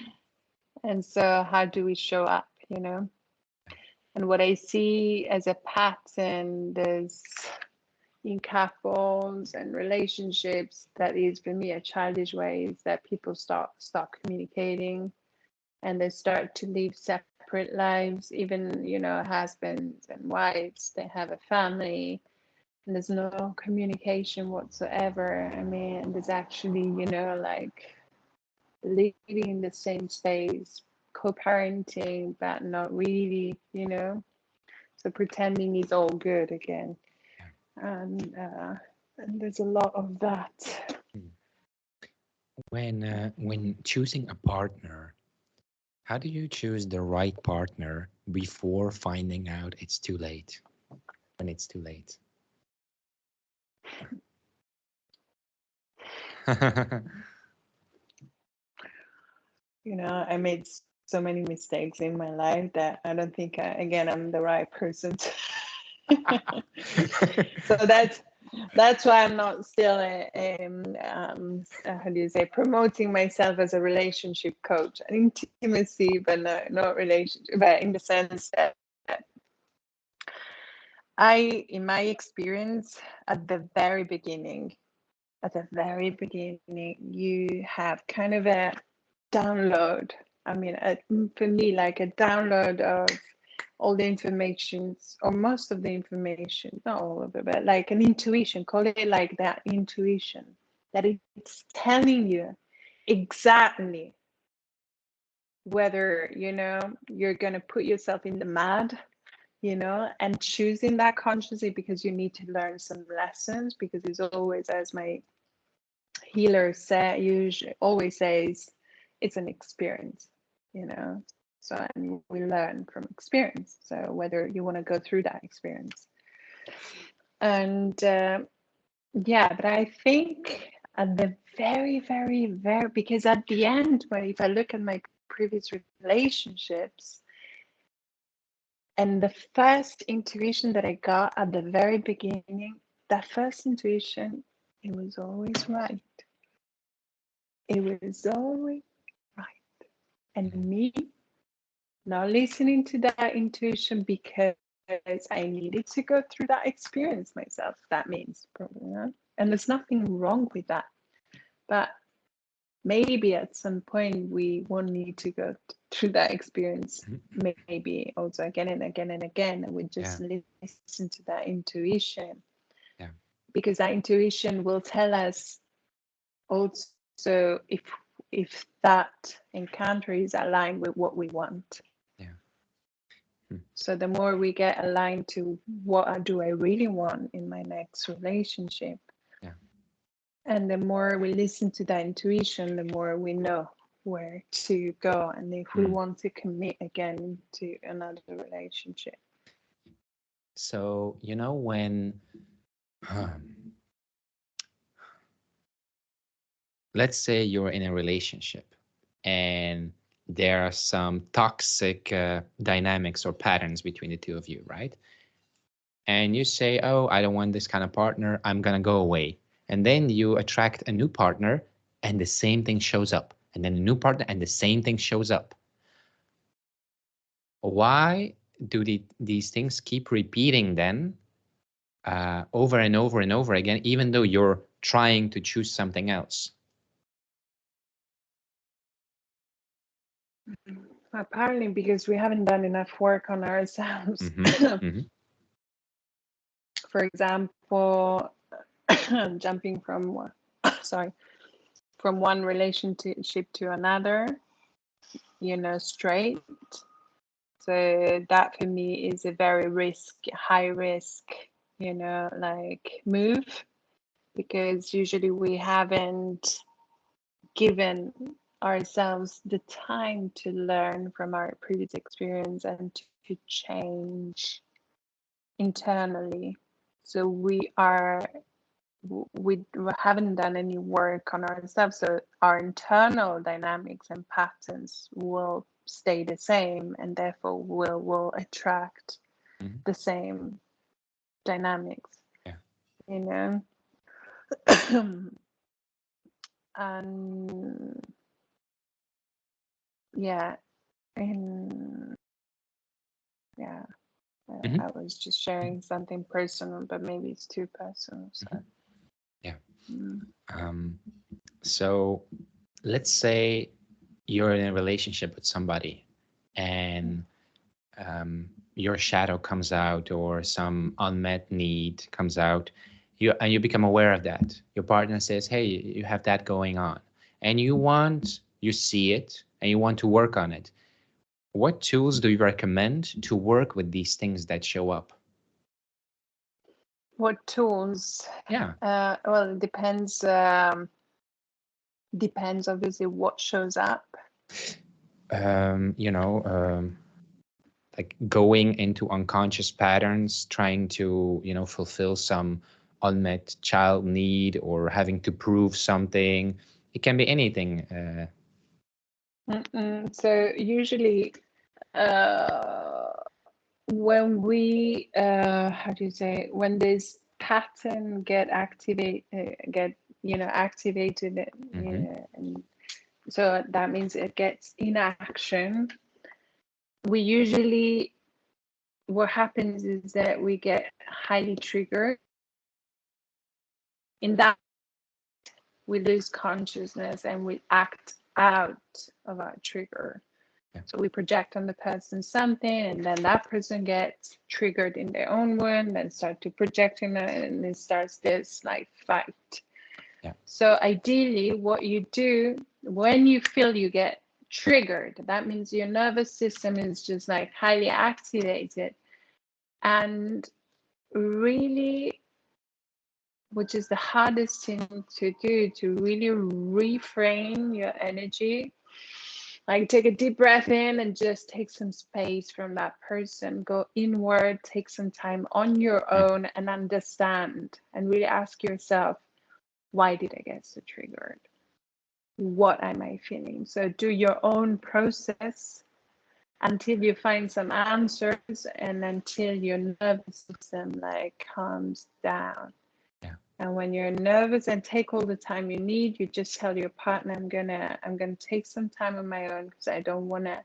And so how do we show up, you know? And what I see as a pattern is in couples and relationships that is for me a childish way is that people stop communicating, and they start to live separate lives. Even, you know, husbands and wives, they have a family and there's no communication whatsoever. I mean, there's actually, you know, like living in the same space, co-parenting, but not really, you know. So pretending is all good again. And there's a lot of that. When choosing a partner, how do you choose the right partner before finding out it's too late? When it's too late. You know, I made so many mistakes in my life that I don't think I'm the right person to so that's why I'm not still how do you say, promoting myself as a relationship coach and intimacy, but not relationship, but in the sense that in my experience, at the very beginning, you have kind of a download. I mean, for me, like a download of all the information, or most of the information, not all of it, but like an intuition, call it like that, intuition, that it's telling you exactly whether, you know, you're going to put yourself in the mud, you know, and choosing that consciously because you need to learn some lessons, because it's always, as my healer usually always says, it's an experience, you know. So, and we learn from experience. So whether you want to go through that experience. And yeah, but I think at the very, very, very, because at the end, if I look at my previous relationships, and the first intuition that I got at the very beginning, that first intuition it was always right. It was always right. And me not listening to that intuition because I needed to go through that experience myself. That means probably not. And there's nothing wrong with that. But maybe at some point we won't need to go through that experience, maybe also again and again and again, and we just listen to that intuition. Yeah. Because that intuition will tell us also if that encounter is aligned with what we want. Yeah. So the more we get aligned to what do I really want in my next relationship, Yeah. and the more we listen to that intuition, the more we know where to go and if we want to commit again to another relationship. So, when let's say you're in a relationship and there are some toxic dynamics or patterns between the two of you, right? And you say, oh, I don't want this kind of partner, I'm going to go away. And then you attract a new partner and the same thing shows up. And then a new partner and the same thing shows up. Why do these things keep repeating then over and over and over again, even though you're trying to choose something else? Apparently, because we haven't done enough work on ourselves. For example, jumping from from one relationship to another, straight. So that for me is a very high risk, like move, because usually we haven't given ourselves the time to learn from our previous experience and to change internally. So we haven't done any work on ourselves, so our internal dynamics and patterns will stay the same, and therefore will attract the same dynamics. Yeah. And yeah, and yeah, I was just sharing something personal, but maybe it's too personal. So yeah. So let's say you're in a relationship with somebody and your shadow comes out or some unmet need comes out, and you become aware of that. Your partner says, hey, you have that going on, and you see it and you want to work on it. What tools do you recommend to work with these things that show up? what tools? Yeah. Well, it depends. Depends obviously what shows up. Like going into unconscious patterns, trying to, fulfill some unmet child need or having to prove something. It can be anything. So usually, when we how do you say, when this pattern activated, and so that means it gets in action. We usually, what happens is that we get highly triggered. In that, we lose consciousness and we act out of our trigger. Yeah. So we project on the person something, and then that person gets triggered in their own wound, then start to project in it, and it starts this like fight. Yeah. So ideally, what you do when you feel you get triggered, that means your nervous system is just like highly activated, and really, which is the hardest thing to do, to really reframe your energy. Like take a deep breath in and just take some space from that person. Go inward, take some time on your own and understand and really ask yourself, why did I get so triggered? What am I feeling? So do your own process until you find some answers and until your nervous system like calms down. Yeah. And when you're nervous, and take all the time you need, you just tell your partner, I'm gonna take some time on my own because I don't want to,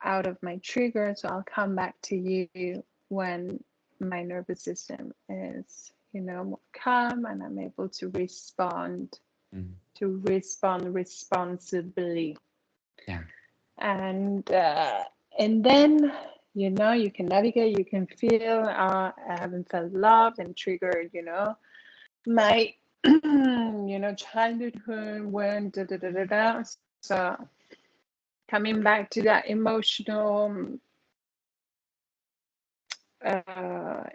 out of my trigger. So I'll come back to you when my nervous system is, more calm and I'm able to respond responsibly. Yeah. And then you can navigate, you can feel I haven't felt loved and triggered, my childhood when so coming back to that emotional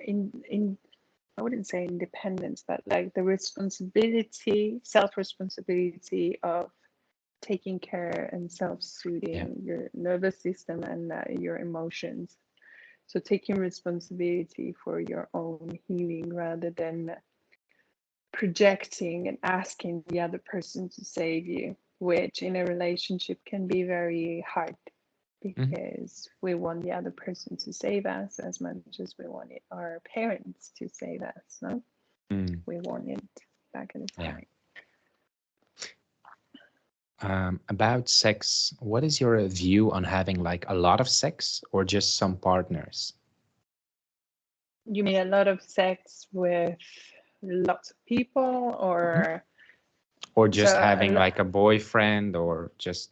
in I wouldn't say independence, but like the self-responsibility of taking care and self-soothing your nervous system and your emotions. So taking responsibility for your own healing rather than projecting and asking the other person to save you, which in a relationship can be very hard because we want the other person to save us as much as we wanted our parents to save us. No, we wanted back in the time. About sex, what is your view on having like a lot of sex or just some partners? You mean a lot of sex with lots of people, or just having like a boyfriend, or just?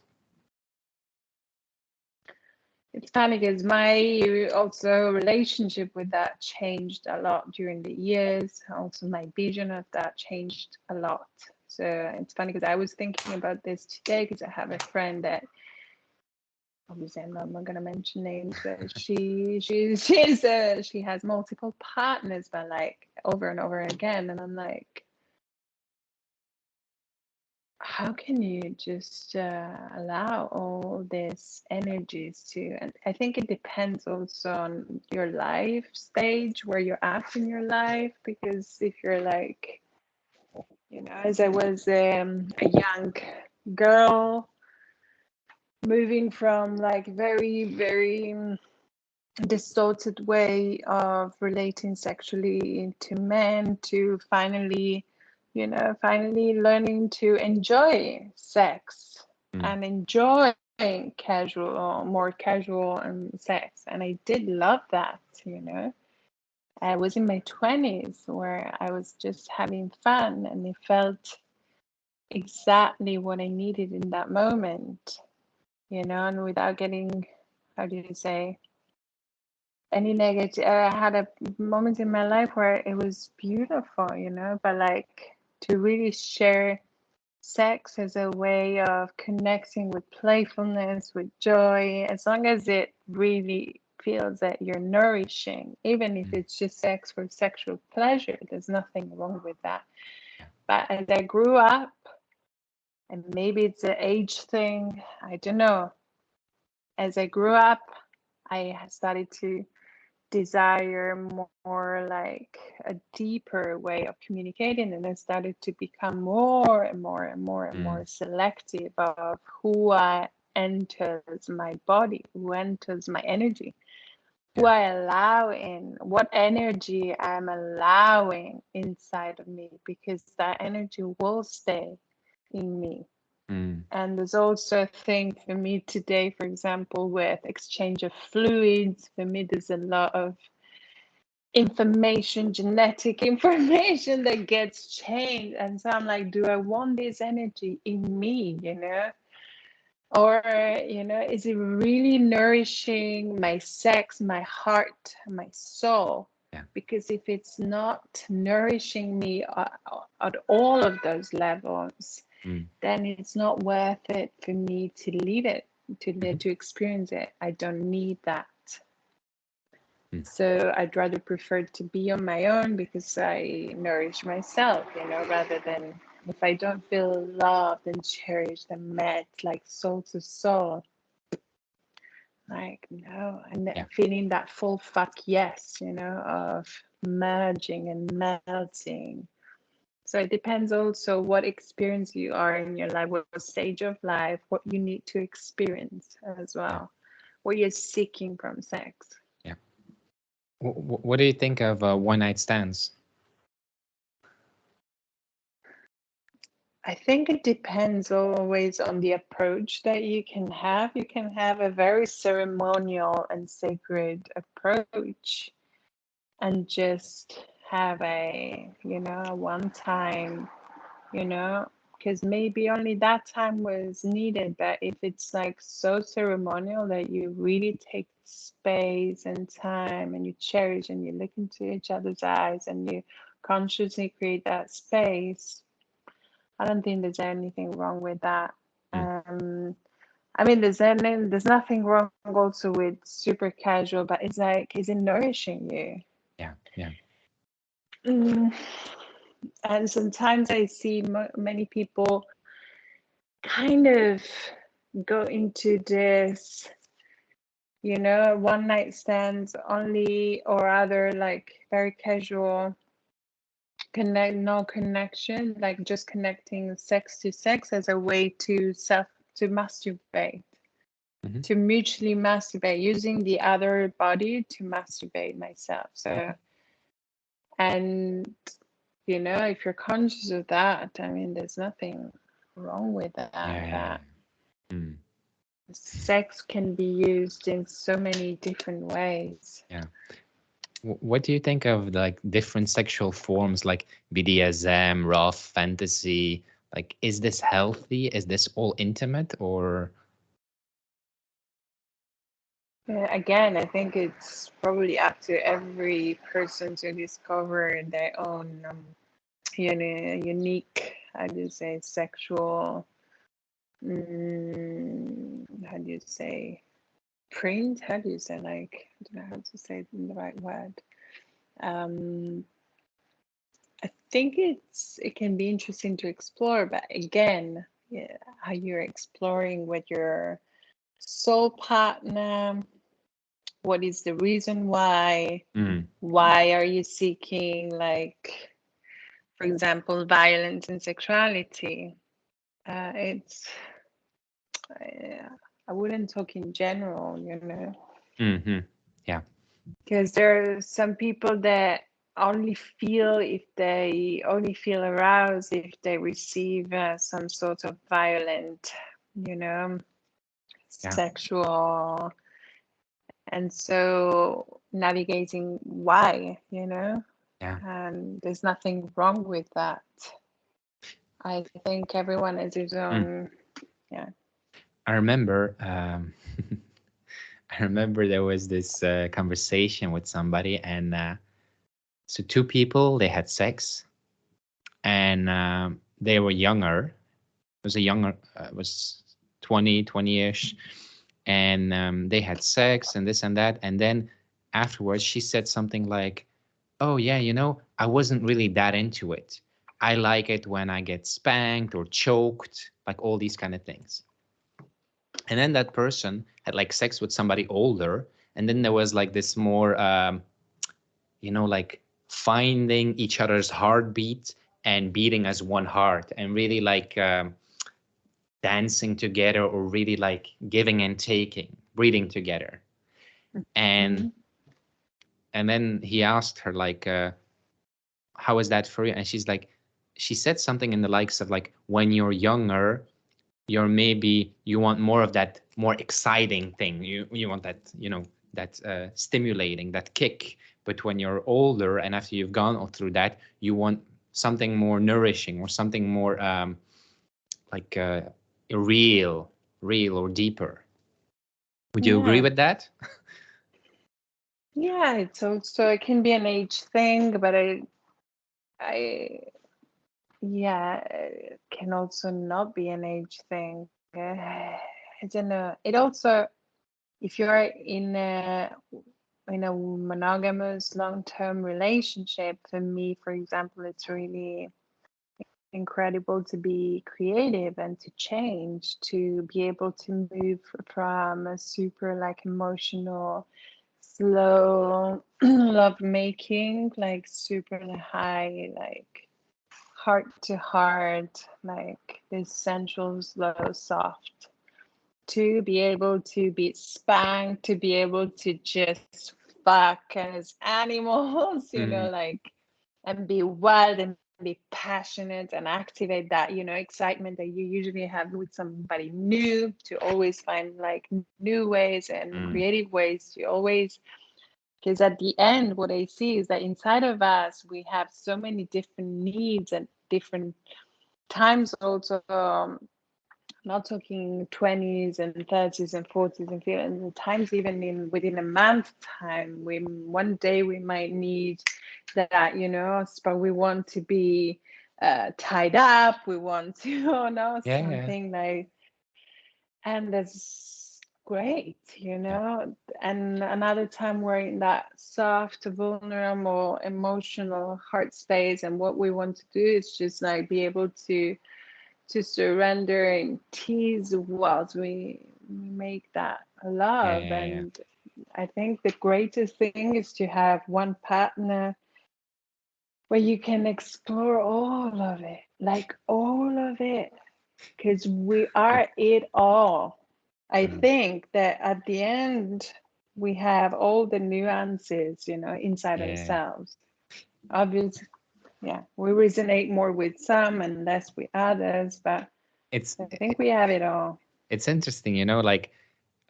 It's funny because my also relationship with that changed a lot during the years. Also, my vision of that changed a lot. So it's funny because I was thinking about this today because I have a friend that, obviously I'm not going to mention names, but she has multiple partners, but like over and over again, and I'm like, how can you just allow all these energies to, and I think it depends also on your life stage, where you're at in your life, because if you're like, as I was a young girl moving from like very, very distorted way of relating sexually to men to finally learning to enjoy sex and enjoy more casual sex. And I did love that. I was in my 20s where I was just having fun and it felt exactly what I needed in that moment, and without getting, how do you say, any negative. I had a moment in my life where it was beautiful, but like to really share sex as a way of connecting with playfulness, with joy, as long as it really feels that you're nourishing, even if it's just sex for sexual pleasure, there's nothing wrong with that. But as I grew up, and maybe it's an age thing, I don't know, as I grew up, I started to desire more like a deeper way of communicating, and I started to become more and more and more and more selective of who enters my body, who enters my energy, who I allow in, what energy I'm allowing inside of me, because that energy will stay in me. And there's also a thing for me today, for example, with exchange of fluids. For me, there's a lot of information, genetic information that gets changed. And so I'm like, do I want this energy in me, Or, is it really nourishing my sex, my heart, my soul? Because if it's not nourishing me at all of those levels, then it's not worth it for me to leave it, to experience it. I don't need that. So I'd rather prefer to be on my own because I nourish myself, rather than if I don't feel loved and cherished and met, like soul to soul, like, no, and feeling that full fuck yes, of merging and melting. So it depends also what experience you are in your life, what stage of life, what you need to experience as well, what you're seeking from sex. What do you think of one night stands? I think it depends always on the approach that you can have. You can have a very ceremonial and sacred approach and just have a, a one time, because maybe only that time was needed. But if it's like so ceremonial that you really take space and time and you cherish and you look into each other's eyes and you consciously create that space, I don't think there's anything wrong with that. Mm. I mean, there's nothing wrong also with super casual, but it's like, is it nourishing you? Yeah, yeah. Mm. And sometimes I see many people kind of go into this, one night stands only, or other like very casual no connection, like just connecting sex to sex as a way to masturbate, Hmm. to mutually masturbate, using the other body to masturbate myself. So, and if you're conscious of that, I mean, there's nothing wrong with that. Yeah, yeah, But yeah. Mm. sex can be used in so many different ways. Yeah. What do you think of like different sexual forms like BDSM, rough fantasy? Like, is this healthy? Is this all intimate or? Again, I think it's probably up to every person to discover their own, unique, how do you say, sexual, how do you say, print? How do you say, like, I don't know how to say it in the right word. Um, I think it can be interesting to explore, but again, yeah, how you're exploring with your soul partner, what is the reason why? Mm. Why are you seeking, like, for example, violence and sexuality? It's I wouldn't talk in general, Mm-hmm. Yeah. because there are some people that only feel aroused if they receive some sort of violent, Yeah. sexual, and so navigating why, Yeah. and there's nothing wrong with that. I think everyone has his Mm. own, yeah. I remember. I remember there was this conversation with somebody, and so two people they had sex, and they were younger. It was a younger, was 20-ish, and they had sex and this and that, and then afterwards she said something like, "Oh yeah, I wasn't really that into it. I like it when I get spanked or choked, like all these kind of things." And then that person had like sex with somebody older, and then there was like this more like finding each other's heartbeat and beating as one heart and really like dancing together, or really like giving and taking, breathing together. and Mhm. and then he asked her like, how is that for you? And she said something in the likes of like, when you're younger, you want more of that more exciting thing, you want that, that stimulating, that kick. But when you're older and after you've gone through that, you want something more nourishing, or something more like real real or deeper. Would you agree Yeah. with that? Yeah, it's also, it can be an age thing, but I, yeah, it can also not be an age thing. I don't know. It also, if you're in a monogamous long-term relationship, for me, for example, it's really incredible to be creative and to change, to be able to move from a super like emotional, slow love making, like super high, like heart to heart, like this sensual, slow, soft, to be able to be spanked, to be able to just fuck as animals, Hmm. like, and be wild and be passionate and activate that, excitement that you usually have with somebody new, to always find like new ways and creative ways to always, because at the end, what I see is that inside of us, we have so many different needs and different times also. Not talking 20s and 30s and 40s and 50s, and times even within a month time, one day we might need that, but we want to be tied up, we want to, something like, and that's great, and another time we're in that soft, vulnerable, emotional heart space, and what we want to do is just like be able to surrender and tease whilst we make that love. And I think the greatest thing is to have one partner where you can explore all of it, like all of it, because we are it all. I think that at the end, we have all the nuances, inside ourselves. Obviously, we resonate more with some and less with others, but I think we have it all. It's interesting, like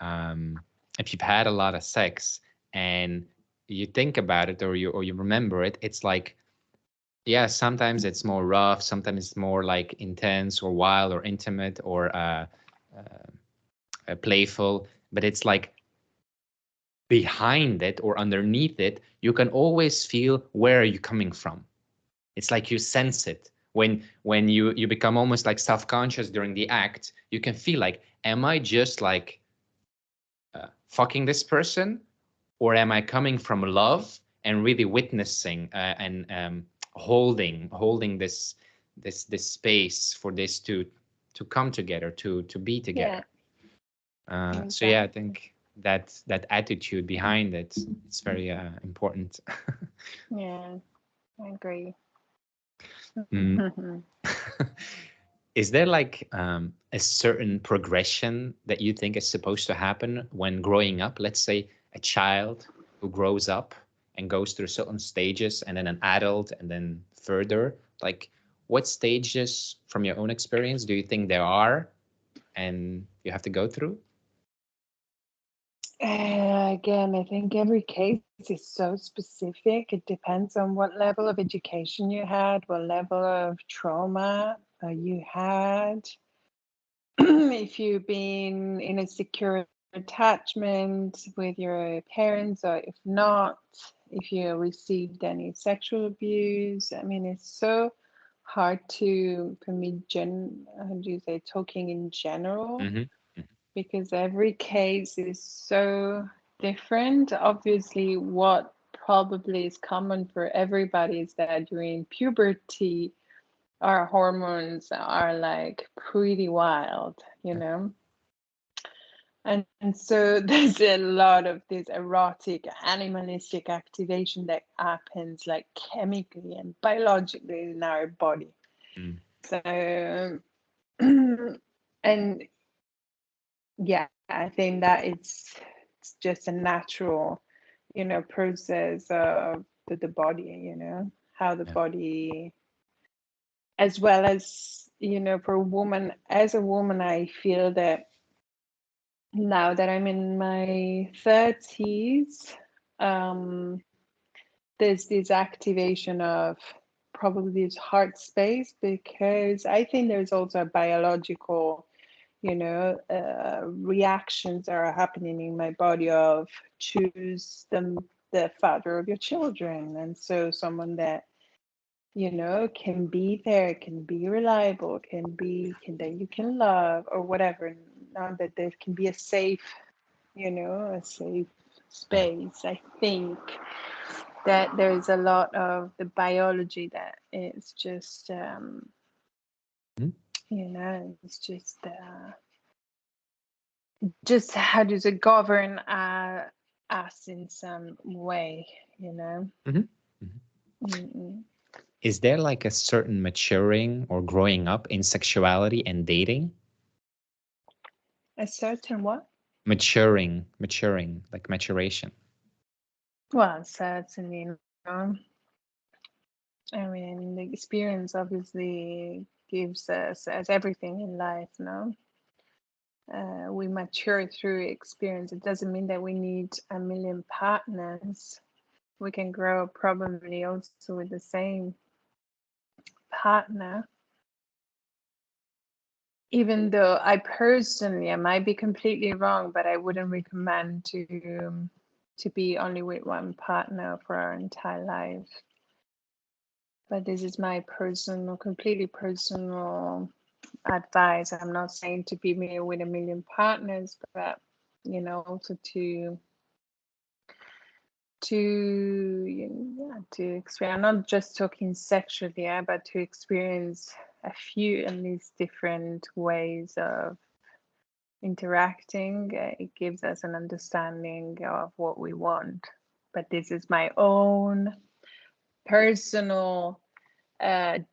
if you've had a lot of sex and you think about it, or you remember it, it's like, sometimes it's more rough, sometimes it's more like intense or wild or intimate or playful, but it's like behind it or underneath it, you can always feel where are you coming from. It's like you sense it. When you become almost like self-conscious during the act, you can feel like, am I just like fucking this person, or am I coming from love and really witnessing and holding this space for this to come together, to be together. So I think that attitude behind it, it's very important. Yeah, I agree. Is there like a certain progression that you think is supposed to happen when growing up? Let's say a child who grows up and goes through certain stages, and then an adult, and then further. Like, what stages from your own experience do you think there are and you have to go through? Again, I think every case is so specific. It depends on what level of education you had, what level of trauma you had. If you've been in a secure attachment with your parents, or if not, if you received any sexual abuse. I mean, it's so hard for me, how do you say, talking in general, because every case is so different. Obviously, what probably is common for everybody is that during puberty, our hormones are like pretty wild, and so there's a lot of this erotic, animalistic activation that happens like chemically and biologically in our body. So and I think that it's just a natural, process of the body, how the body, as well as, for a woman, as a woman, I feel that now that I'm in my 30s, there's this activation of probably this heart space, because I think there's also a biological, reactions are happening in my body of choose the father of your children. And so someone that, can be there, can be reliable, that you can love, or whatever. Now that there can be a safe, a safe space. I think that there's a lot of the biology that is just, it's just how does it govern us in some way, Is there like a certain maturing or growing up in sexuality and dating? A certain what? Maturing, like maturation. Well, certainly, I mean, the experience obviously gives us, as everything in life, no? We mature through experience. It doesn't mean that we need a million partners. We can grow probably also with the same partner. Even though I personally, I might be completely wrong, but I wouldn't recommend to be only with one partner for our entire life. But this is my personal, completely personal advice. I'm not saying to be with a million partners, but also to to experience. I'm not just talking sexually, but to experience a few at least different ways of interacting. It gives us an understanding of what we want. But this is my own personal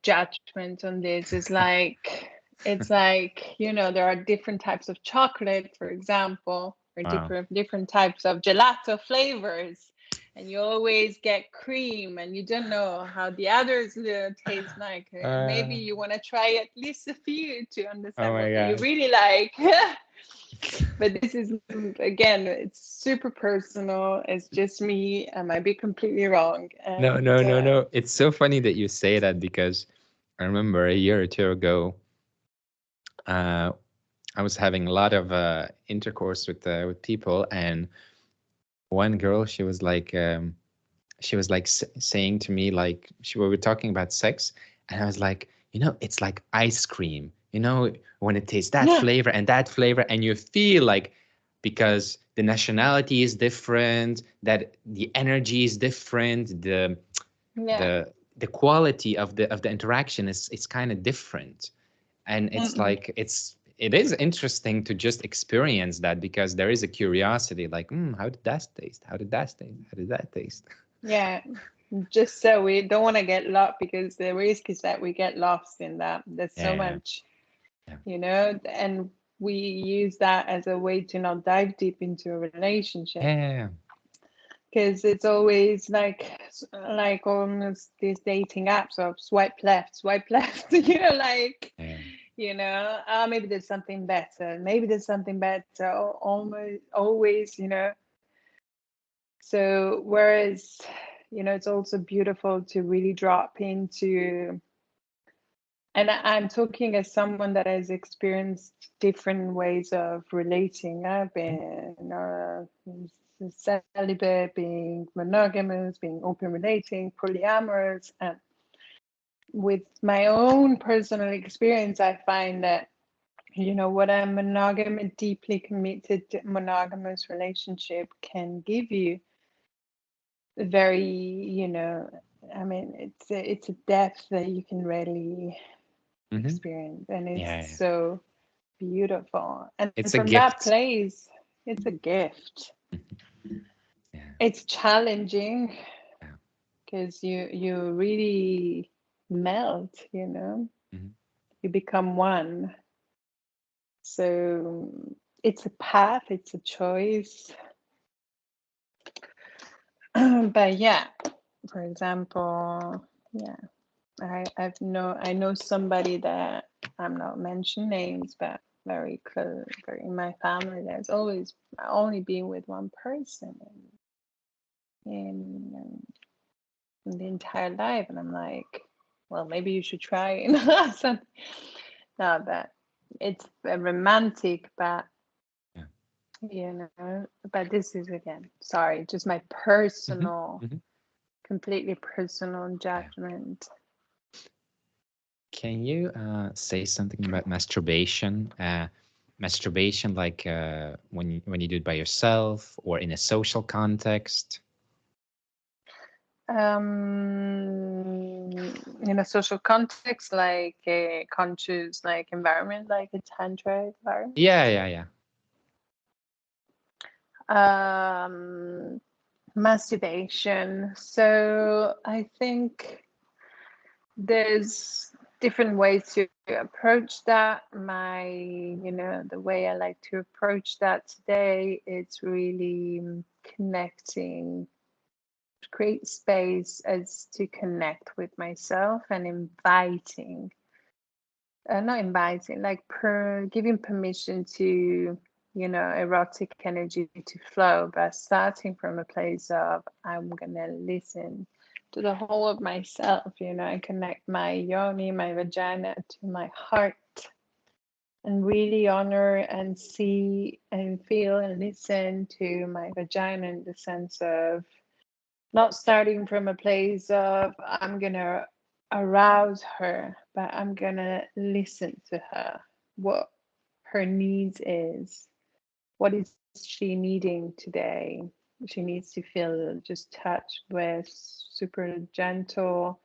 judgment on this. It's like there are different types of chocolate, for example, or Wow. different types of gelato flavors, and you always get cream, and you don't know how the others taste like. Maybe you want to try at least a few to Oh understand my what you God. really like. But this is, again, it's super personal. It's just me. I might be completely wrong. No, And no, no, no. It's so funny that you say that because I remember a year or two ago, uh, I was having a lot of intercourse with people, and one girl, she was like saying to me, like, we were talking about sex, and I was like, it's like ice cream, when it tastes that yeah, flavor and that flavor, and you feel like, because the nationality is different, that the energy is different, yeah. the quality of the interaction is kind of different. And it's Mm-mm. like it is interesting to just experience that, because there is a curiosity, like, how did that taste, how did that taste? Yeah, just so we don't want to get lost, because the risk is that we get lost in that. There's so Yeah, much, yeah, and we use that as a way to not dive deep into a relationship, yeah, because it's always like almost these dating apps of swipe left, like, yeah. maybe there's something better, almost always, So whereas, it's also beautiful to really drop into, and I'm talking as someone that has experienced different ways of relating. I've been celibate, being monogamous, being open relating, polyamorous, and with my own personal experience, I find that what a monogamous, deeply committed monogamous relationship can give you, very, I mean, it's a depth that you can rarely Hmm. experience, and it's Yeah, yeah. so beautiful. And It's a from that gift. place, it's a gift. Yeah, It's challenging, yeah. because you really melt, Hmm. you become one. So it's a path, it's a choice. But yeah, for example, yeah, I know somebody that, I'm not mention names, but very close, very in my family, that's always only been with one person in, in the entire life, and I'm like, well, maybe you should try something. No, but it's a romantic, but Yeah. but this is, again, sorry, just my Hmm. personal, Hmm. completely personal Yeah. judgment. Can you say something about masturbation? Masturbation, like when you do it by yourself or in a social context. In a social context, like a conscious, like, environment, like a tantra environment. Yeah, yeah, yeah. Masturbation. So I think there's different ways to approach that. The way I like to approach that today, it's really connecting create space as to connect with myself and inviting, not inviting, like giving permission to, erotic energy to flow, but starting from a place of I'm gonna listen to the whole of myself, and connect my yoni, my vagina, to my heart, and really honor and see and feel and listen to my vagina in the sense of not starting from a place of I'm gonna arouse her, but I'm gonna listen to her, what her needs is, what is she needing today. She needs to feel just touched with super gentle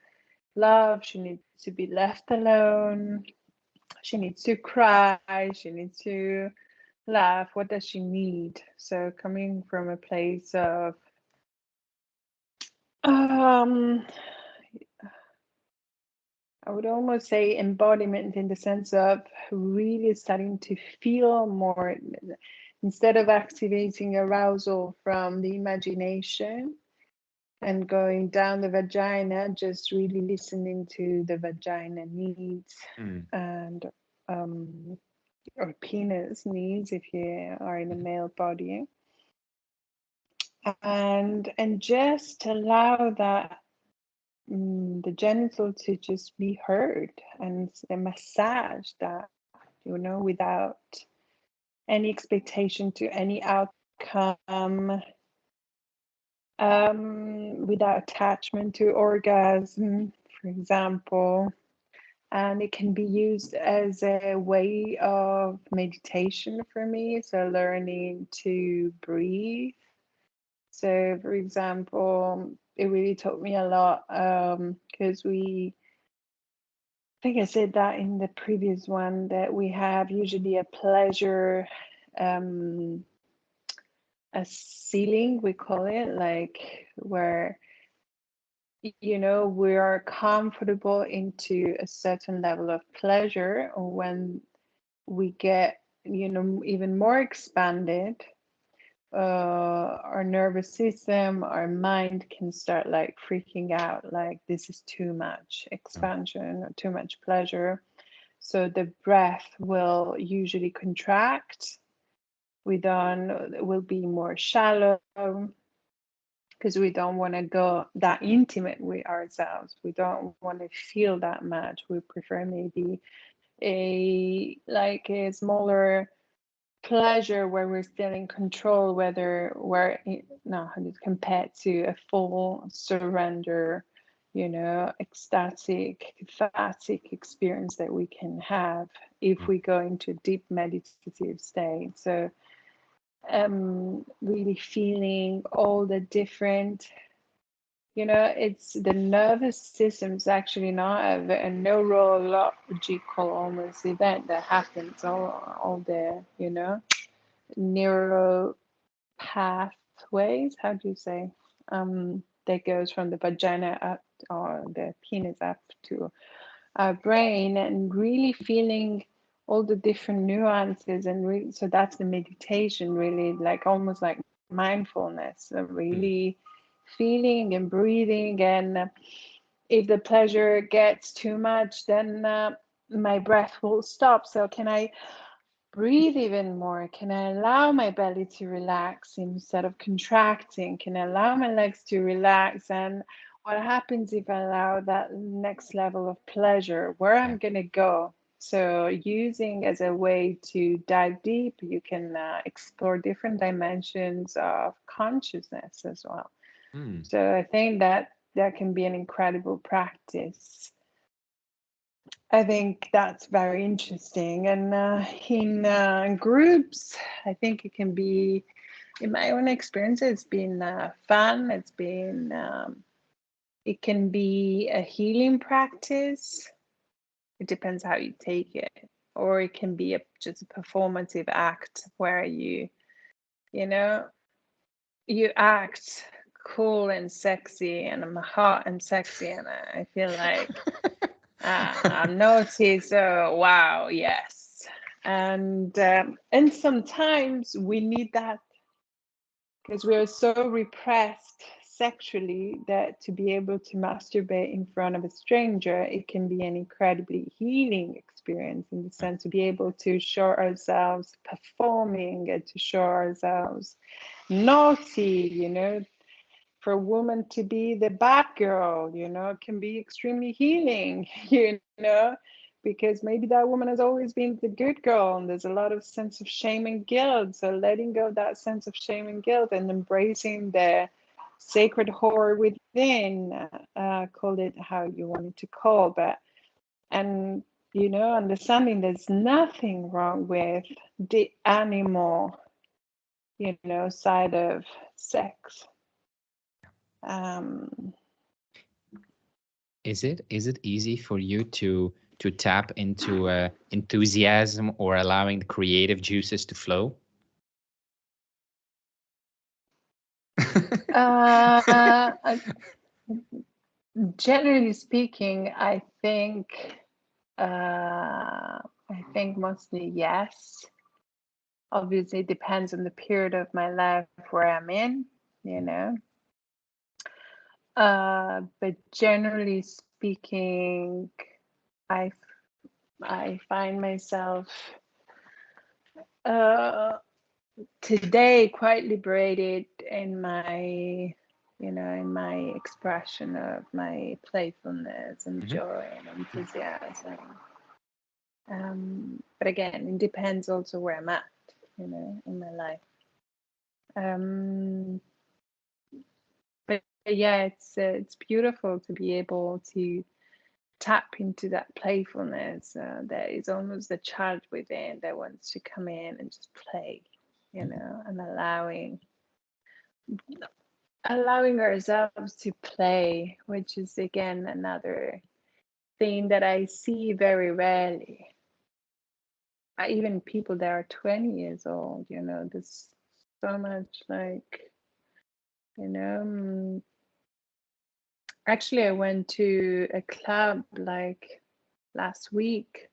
love. She needs to be left alone. She needs to cry. She needs to laugh. What does she need? So coming from a place of I would almost say embodiment, in the sense of really starting to feel more, instead of activating arousal from the imagination and going down the vagina, just really listening to the vagina needs and or penis needs if you are in a male body, and just allow that the genital to just be heard and massage that, without any expectation to any outcome, without attachment to orgasm, for example. And it can be used as a way of meditation for me. So learning to breathe. So, for example, it really taught me a lot because I think I said that in the previous one, that we have usually a pleasure, a ceiling, we call it, like where, we are comfortable into a certain level of pleasure. Or when we get, even more expanded, our nervous system, our mind can start like freaking out, like this is too much expansion or too much pleasure. So the breath will usually contract. Will be more shallow because we don't want to go that intimate with ourselves. We don't want to feel that much. We prefer maybe a smaller pleasure where we're still in control, whether we're compared to a full surrender, ecstatic, cathartic experience that we can have if we go into a deep meditative state. So really feeling all the different, it's the nervous system is actually not a neurological almost event that happens. All the neural pathways, how do you say, that goes from the vagina up, or the penis up to our brain, and really feeling all the different nuances. And so that's the meditation, really, like almost like mindfulness, really feeling and breathing. And if the pleasure gets too much, then my breath will stop. So can I breathe even more? Can I allow my belly to relax instead of contracting? Can I allow my legs to relax? And what happens if I allow that next level of pleasure, where I'm going to go? So using as a way to dive deep, you can explore different dimensions of consciousness as well. So I think that can be an incredible practice. I think that's very interesting. And in groups, I think it can be, in my own experience, it's been fun. It's been, it can be a healing practice. It depends how you take it. Or it can be just a performative act where you act cool and sexy, and I'm hot and sexy, and I feel like I'm naughty, so wow, yes. And sometimes we need that because we are so repressed sexually, that to be able to masturbate in front of a stranger, it can be an incredibly healing experience, in the sense to be able to show ourselves performing and to show ourselves naughty, for a woman to be the bad girl, can be extremely healing, because maybe that woman has always been the good girl, and there's a lot of sense of shame and guilt. So letting go of that sense of shame and guilt and embracing the sacred horror within, call it how you want it to call, but, and, understanding there's nothing wrong with the animal, side of sex. Is it easy for you to tap into enthusiasm or allowing the creative juices to flow? Generally speaking, I think mostly yes. Obviously, it depends on the period of my life where I'm in, But generally speaking, I find myself today quite liberated in my expression of my playfulness and joy and enthusiasm. But again, it depends also where I'm at, in my life. But yeah, it's beautiful to be able to tap into that playfulness that is almost the child within that wants to come in and just play, and allowing ourselves to play, which is again another thing that I see very rarely. Even people that are 20 years old, there's so much actually I went to a club last week.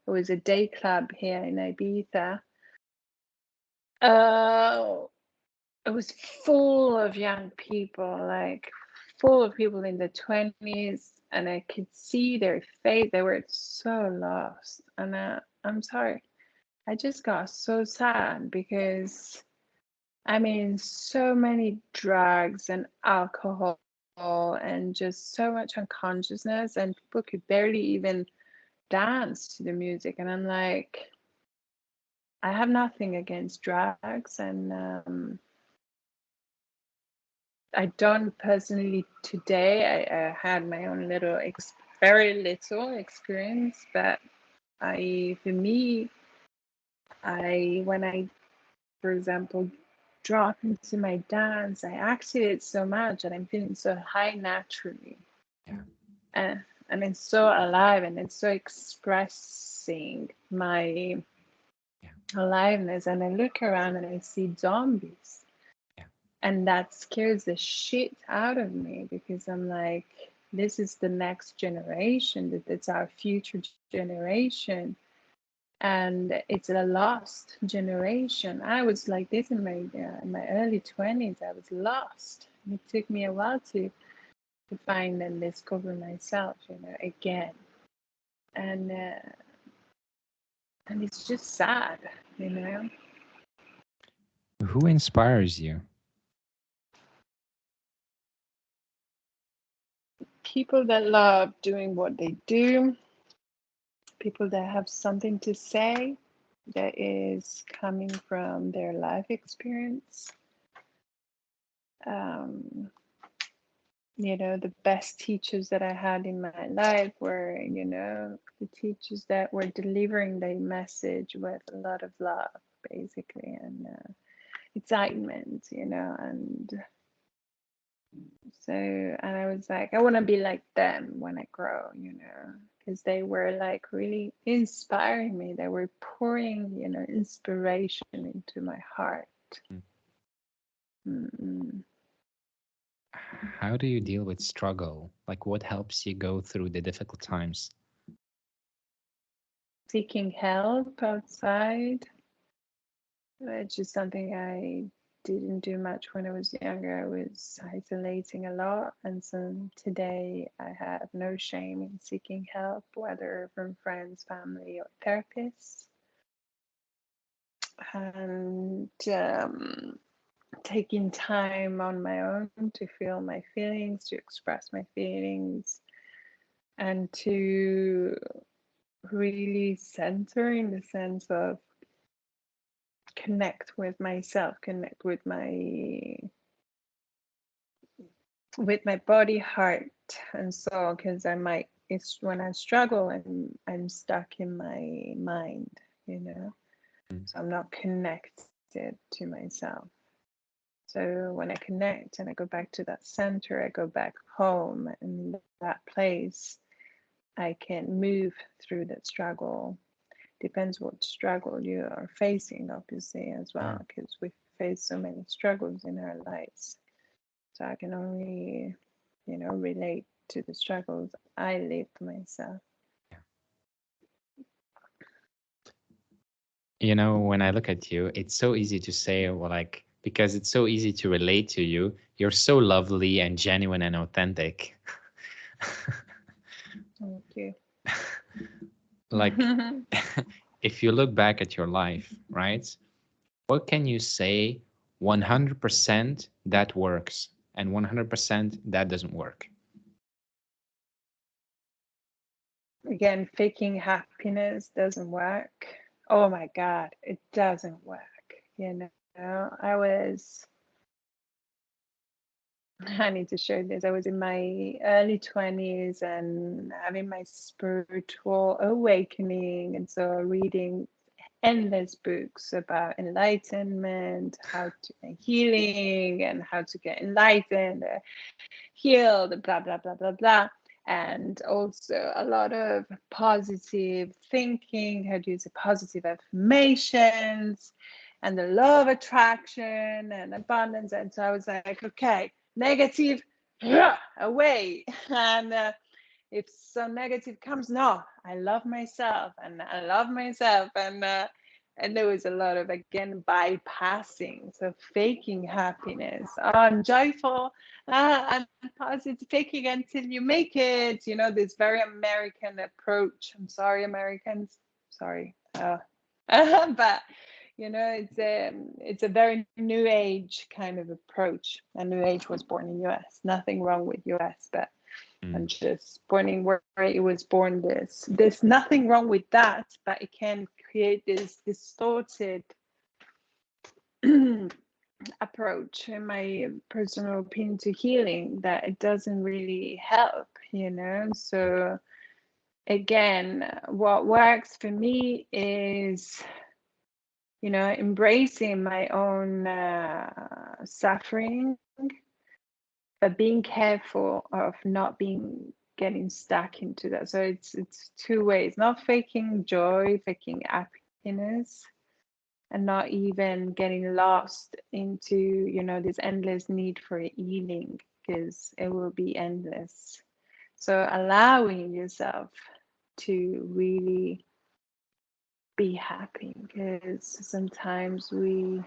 It was a day club here in Ibiza. It was full of young people, full of people in their 20s, and I could see their face. They were so lost. And I'm sorry, I just got so sad because, so many drugs and alcohol and just so much unconsciousness, and people could barely even dance to the music. And I'm like, I have nothing against drugs, and I don't personally today. I had my own very little experience, but for me, when I, for example, drop into my dance, I activate so much and I'm feeling so high naturally. Yeah. And it's so alive, and it's so expressing my aliveness. And I look around and I see zombies. And that scares the shit out of me, because I'm like, this is the next generation, that's our future generation. And it's a lost generation. I was like this in my early 20s. I was lost. It took me a while to find and discover myself, again. And it's just sad, Who inspires you? People that love doing what they do, people that have something to say that is coming from their life experience. The best teachers that I had in my life were, the teachers that were delivering their message with a lot of love, basically, and excitement, and so, and I was like, I want to be like them when I grow, because they were like really inspiring me. They were pouring, inspiration into my heart. Mm-mm. How do you deal with struggle? Like, what helps you go through the difficult times? Seeking help outside, which is something I didn't do much when I was younger. I was isolating a lot, and so today I have no shame in seeking help, whether from friends, family, or therapists, and taking time on my own to feel my feelings, to express my feelings, and to really center in the sense of connect with myself, connect with my body, heart, and soul. Because it's when I struggle, I'm stuck in my mind, you know. So I'm not connected to myself. So when I connect and I go back to that center, I go back home, and that place, I can move through that struggle. Depends what struggle you are facing, obviously, as well, because we face so many struggles in our lives. So I can only, relate to the struggles I lived myself. You know, when I look at you, it's so easy to say, well, like, because it's so easy to relate to you. You're so lovely and genuine and authentic. Thank you. Like, if you look back at your life, right? What can you say 100% that works and 100% that doesn't work? Again, faking happiness doesn't work. Oh my God, it doesn't work. I need to share this. I was in my early 20s and having my spiritual awakening. And so reading endless books about enlightenment, how to healing, and how to get enlightened, healed, blah, blah, blah, blah, blah. And also a lot of positive thinking, how to use positive affirmations, and the law of attraction and abundance. And so I was like, okay, negative, away. And if some negative comes, no, I love myself, and I love myself. And there was a lot of, again, bypassing, so faking happiness. Oh, I'm joyful, I'm positive, faking until you make it, this very American approach. I'm sorry, Americans, sorry. But it's a very new age kind of approach. And new age was born in US. Nothing wrong with US, but I'm just pointing where it was born. There's nothing wrong with that, but it can create this distorted approach, in my personal opinion, to healing, that it doesn't really help. So again, what works for me is embracing my own suffering, but being careful of not getting stuck into that. So it's two ways: not faking joy, faking happiness, and not even getting lost into this endless need for healing, because it will be endless. So allowing yourself to really be happy, because sometimes we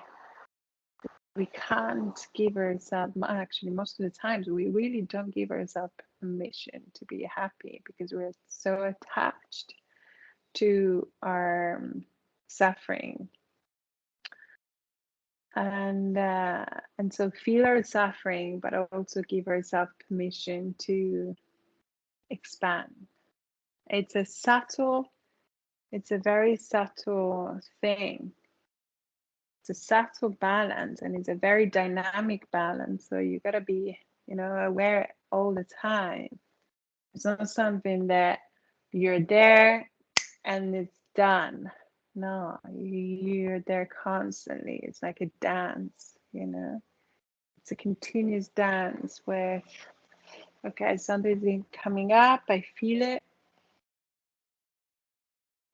can't give ourselves, actually most of the times we really don't give ourselves permission to be happy, because we're so attached to our suffering. And so feel our suffering, but also give ourselves permission to expand. It's a very subtle thing. It's a subtle balance, and it's a very dynamic balance. So you got to be, aware all the time. It's not something that you're there and it's done. No, you're there constantly. It's like a dance, It's a continuous dance where, okay, something's coming up, I feel it.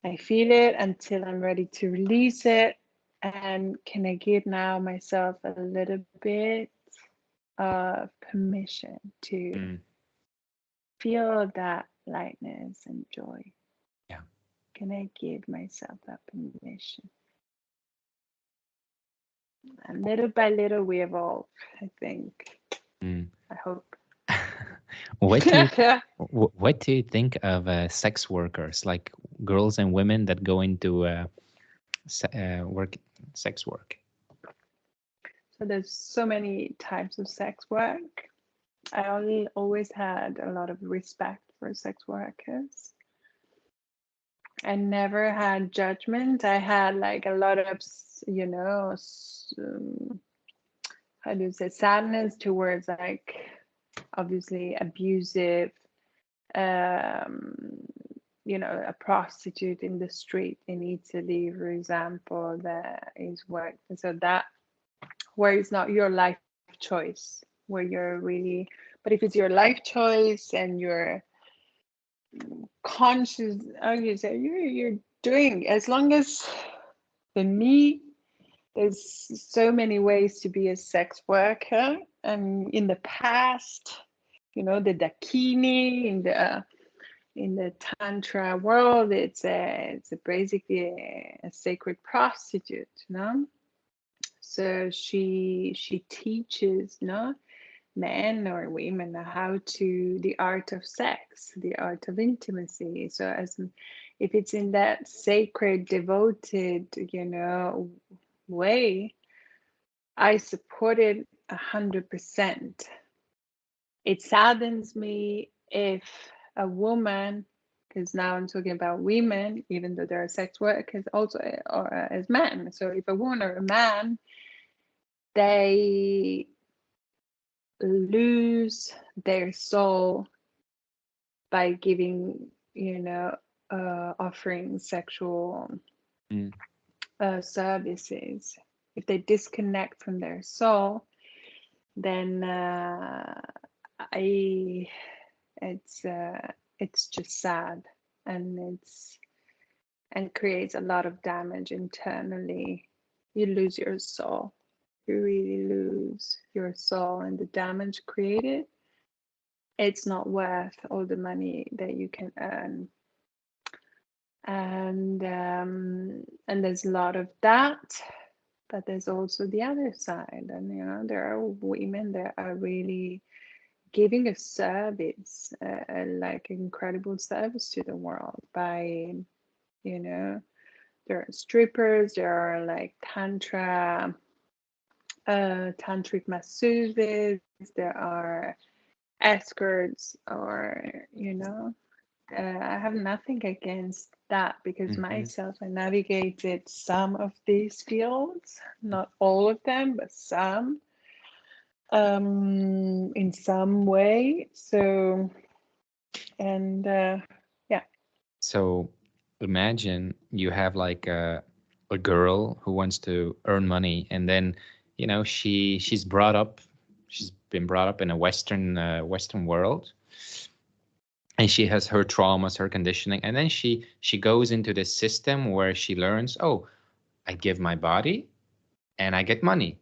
I feel it until I'm ready to release it. And can I give now myself a little bit of permission to feel that lightness and joy? Yeah. Can I give myself that permission? And little by little we evolve, I think. Mm. I hope. What do you what do you think of sex workers, like girls and women that go into work, sex work? So there's so many types of sex work. Always had a lot of respect for sex workers. I never had judgment. I had like a lot of, how do you say, sadness towards like obviously abusive, um, a prostitute in the street in Italy, for example, that is worked. So that where it's not your life choice, where you're really, but if it's your life choice and you're conscious, you say you're doing, as long as, for me, there's so many ways to be a sex worker. And in the past, the dakini in the tantra world, it's basically a sacred prostitute, So she teaches, men or women how to the art of sex, the art of intimacy. So as if it's in that sacred, devoted, way, I support it 100%. It saddens me if a woman, because now I'm talking about women, even though there are sex workers also, or as men. So if a woman or a man, they lose their soul by giving, offering sexual Mm. services. If they disconnect from their soul, then I it's just sad, and creates a lot of damage internally. You lose your soul. You really lose your soul, and the damage created, it's not worth all the money that you can earn. And there's a lot of that, but there's also the other side. And there are women that are really giving a service, like incredible service to the world by, there are strippers, there are like tantric masseuses, there are escorts, or I have nothing against that, because Mm-hmm. myself, I navigated some of these fields, not all of them, but some, in some way. So, and yeah. So imagine you have like a girl who wants to earn money, and then she's brought up, she's been brought up in a Western world, and she has her traumas, her conditioning, and then she goes into this system where she learns, oh, I give my body and I get money,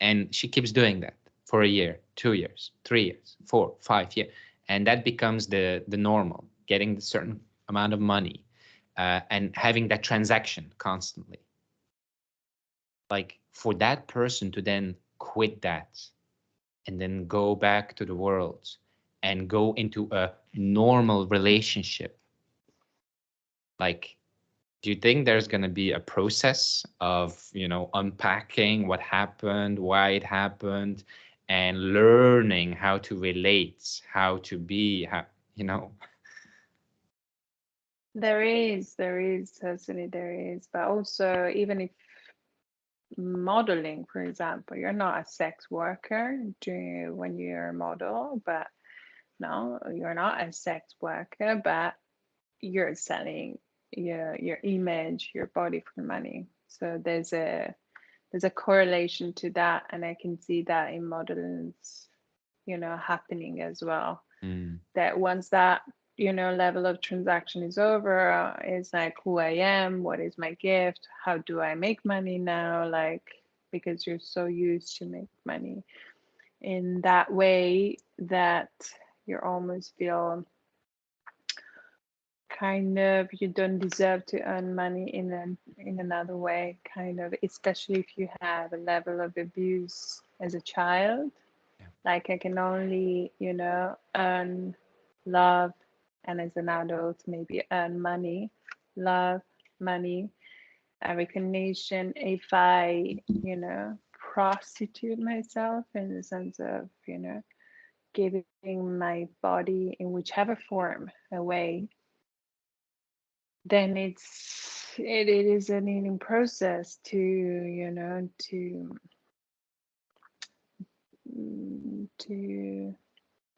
and she keeps doing that for a year, 2 years, 3 years, 4, 5 years, and that becomes the normal, getting a certain amount of money, and having that transaction constantly. Like for that person to then quit that and then go back to the world and go into a normal relationship, like, do you think there's going to be a process of unpacking what happened, why it happened, and learning how to relate, how to be, how, you know There is, certainly there is, but also, even if modeling, for example, you're not a sex worker when you're a model, but no, you're not a sex worker, but you're selling your image, your body for money. So there's a correlation to that, and I can see that in models, happening as well. Mm. That once that level of transaction is over, it's like who I am, what is my gift, how do I make money now, like, because you're so used to make money in that way that you almost feel kind of you don't deserve to earn money in another way, kind of, especially if you have a level of abuse as a child. Yeah. Like I can only, earn love, and as an adult, maybe earn money, love, money, recognition if I, prostitute myself in the sense of, giving my body in whichever form away, then it is a needing process to, to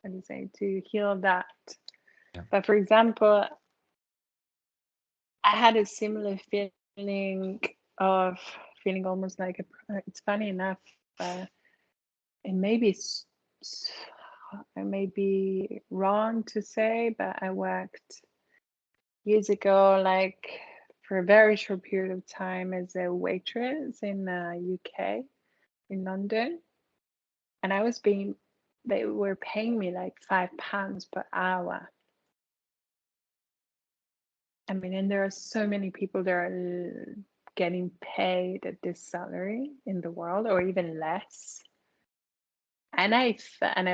how do you say, to heal that. Yeah. But for example, I had a similar feeling of feeling almost like it's funny enough, and maybe I may be wrong to say, but I worked years ago, like for a very short period of time, as a waitress in UK, in London, and they were paying me like £5 per hour. I mean, and there are so many people that are getting paid at this salary in the world, or even less. And I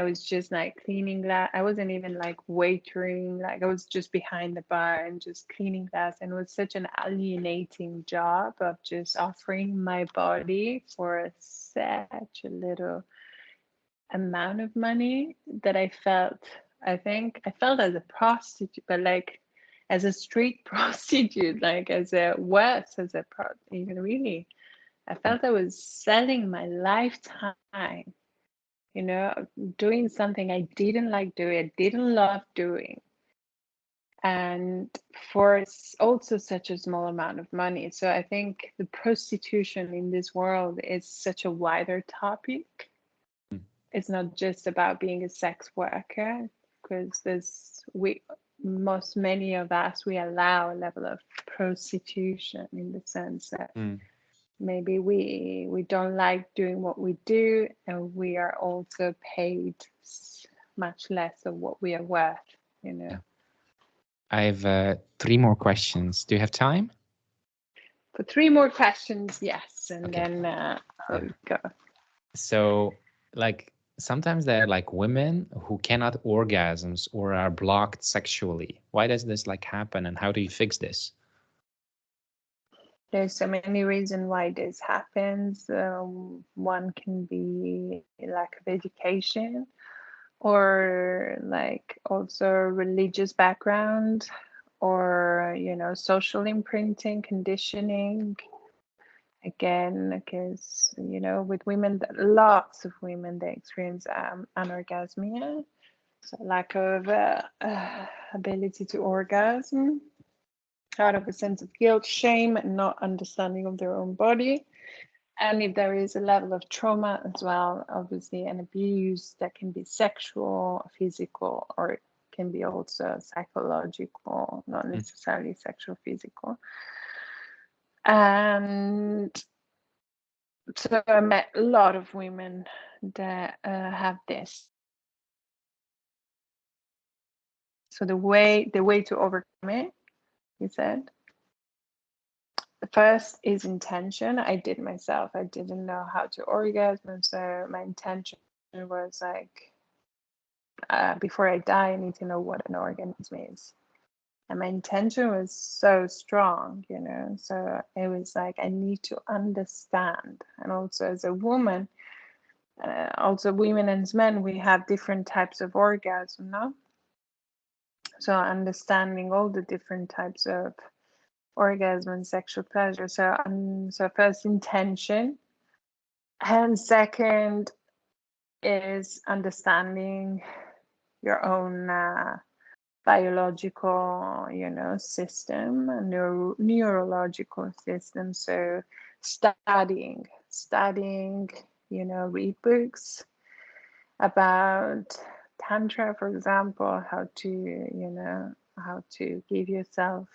was just like cleaning glass. I wasn't even like waitering. Like I was just behind the bar and just cleaning glass. And it was such an alienating job of just offering my body for such a little amount of money that I felt. I felt as a prostitute, but like as a street prostitute, like as a worse as a even really. I felt I was selling my lifetime, doing something I didn't like doing, I didn't love doing, and for also such a small amount of money. So I think the prostitution in this world is such a wider topic. It's not just about being a sex worker, because many of us, we allow a level of prostitution in the sense that maybe we don't like doing what we do, and we are also paid much less of what we are worth, Yeah. I have 3 more questions. Do you have time? For 3 more questions, yes, and Okay. then I'll go. So, like, sometimes there are like women who cannot orgasms or are blocked sexually. Why does this like happen, and how do you fix this? There's so many reasons why this happens. One can be lack of education, or like also religious background, or social imprinting, conditioning. Again, because with women, lots of women, they experience anorgasmia, so lack of ability to orgasm, out of a sense of guilt, shame, and not understanding of their own body. And if there is a level of trauma as well, obviously, and abuse, that can be sexual, physical, or it can be also psychological, not necessarily sexual, physical. And so I met a lot of women that have this. So the way to overcome it, he said, the first is intention. I did myself. I didn't know how to orgasm, and so my intention was like, before I die, I need to know what an organism is. And my intention was so strong, So it was like, I need to understand. And also as a woman, also women and men, we have different types of orgasm, no? So understanding all the different types of orgasm and sexual pleasure. So first, intention, and second is understanding your own biological, system, neurological system. So studying, read books about tantra, for example, how to give yourself,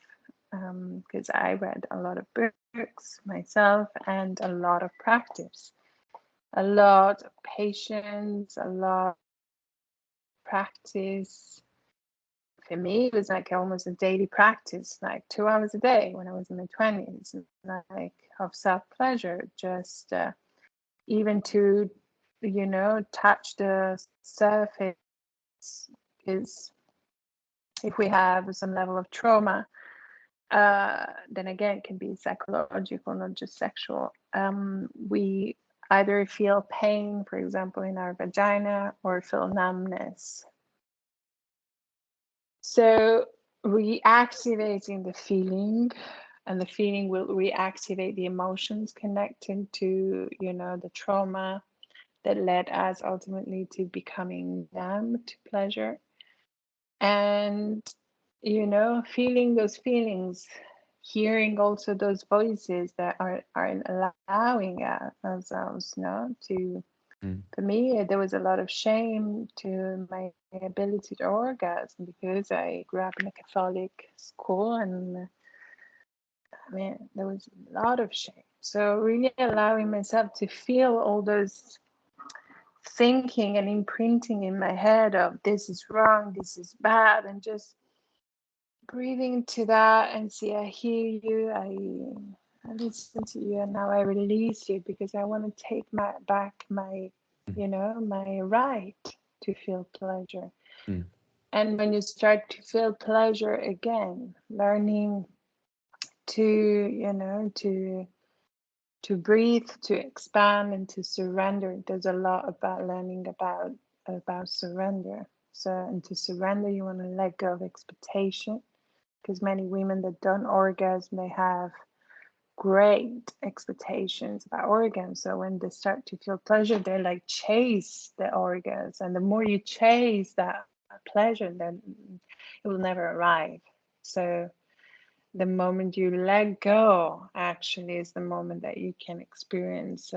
because I read a lot of books myself, and a lot of practice, a lot of patience, a lot of practice for me, it was like almost a daily practice, like 2 hours a day when I was in my 20s, like of self-pleasure, just even to, touch the surface. Because if we have some level of trauma, then again, it can be psychological, not just sexual. We either feel pain, for example, in our vagina, or feel numbness. So reactivating the feeling, and the feeling will reactivate the emotions connected to, the trauma that led us ultimately to becoming numb to pleasure. And, feeling those feelings, hearing also those voices that are allowing ourselves, to, for me, there was a lot of shame to my ability to orgasm because I grew up in a Catholic school, and there was a lot of shame. So really allowing myself to feel all those thinking and imprinting in my head of this is wrong, this is bad, and just breathing into that and see, I hear you, I listen to you, and now I release you because I want to take back my, my right to feel pleasure. And when you start to feel pleasure again, learning to breathe, to expand, and to surrender. There's a lot about learning about surrender. So, and to surrender, you want to let go of expectation, because many women that don't orgasm, they have great expectations about orgasm. So when they start to feel pleasure, they like chase the orgasm, and the more you chase that pleasure, then it will never arrive. So the moment you let go actually is the moment that you can experience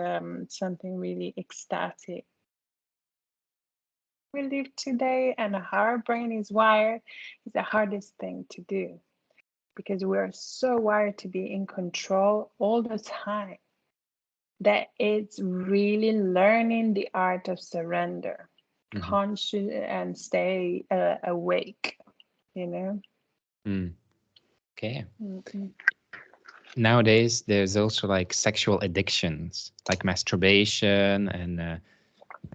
something really ecstatic. We live today, and how our brain is wired is the hardest thing to do, because we're so wired to be in control all the time that it's really learning the art of surrender, conscious, and stay awake, Okay. Nowadays, there's also like sexual addictions, like masturbation and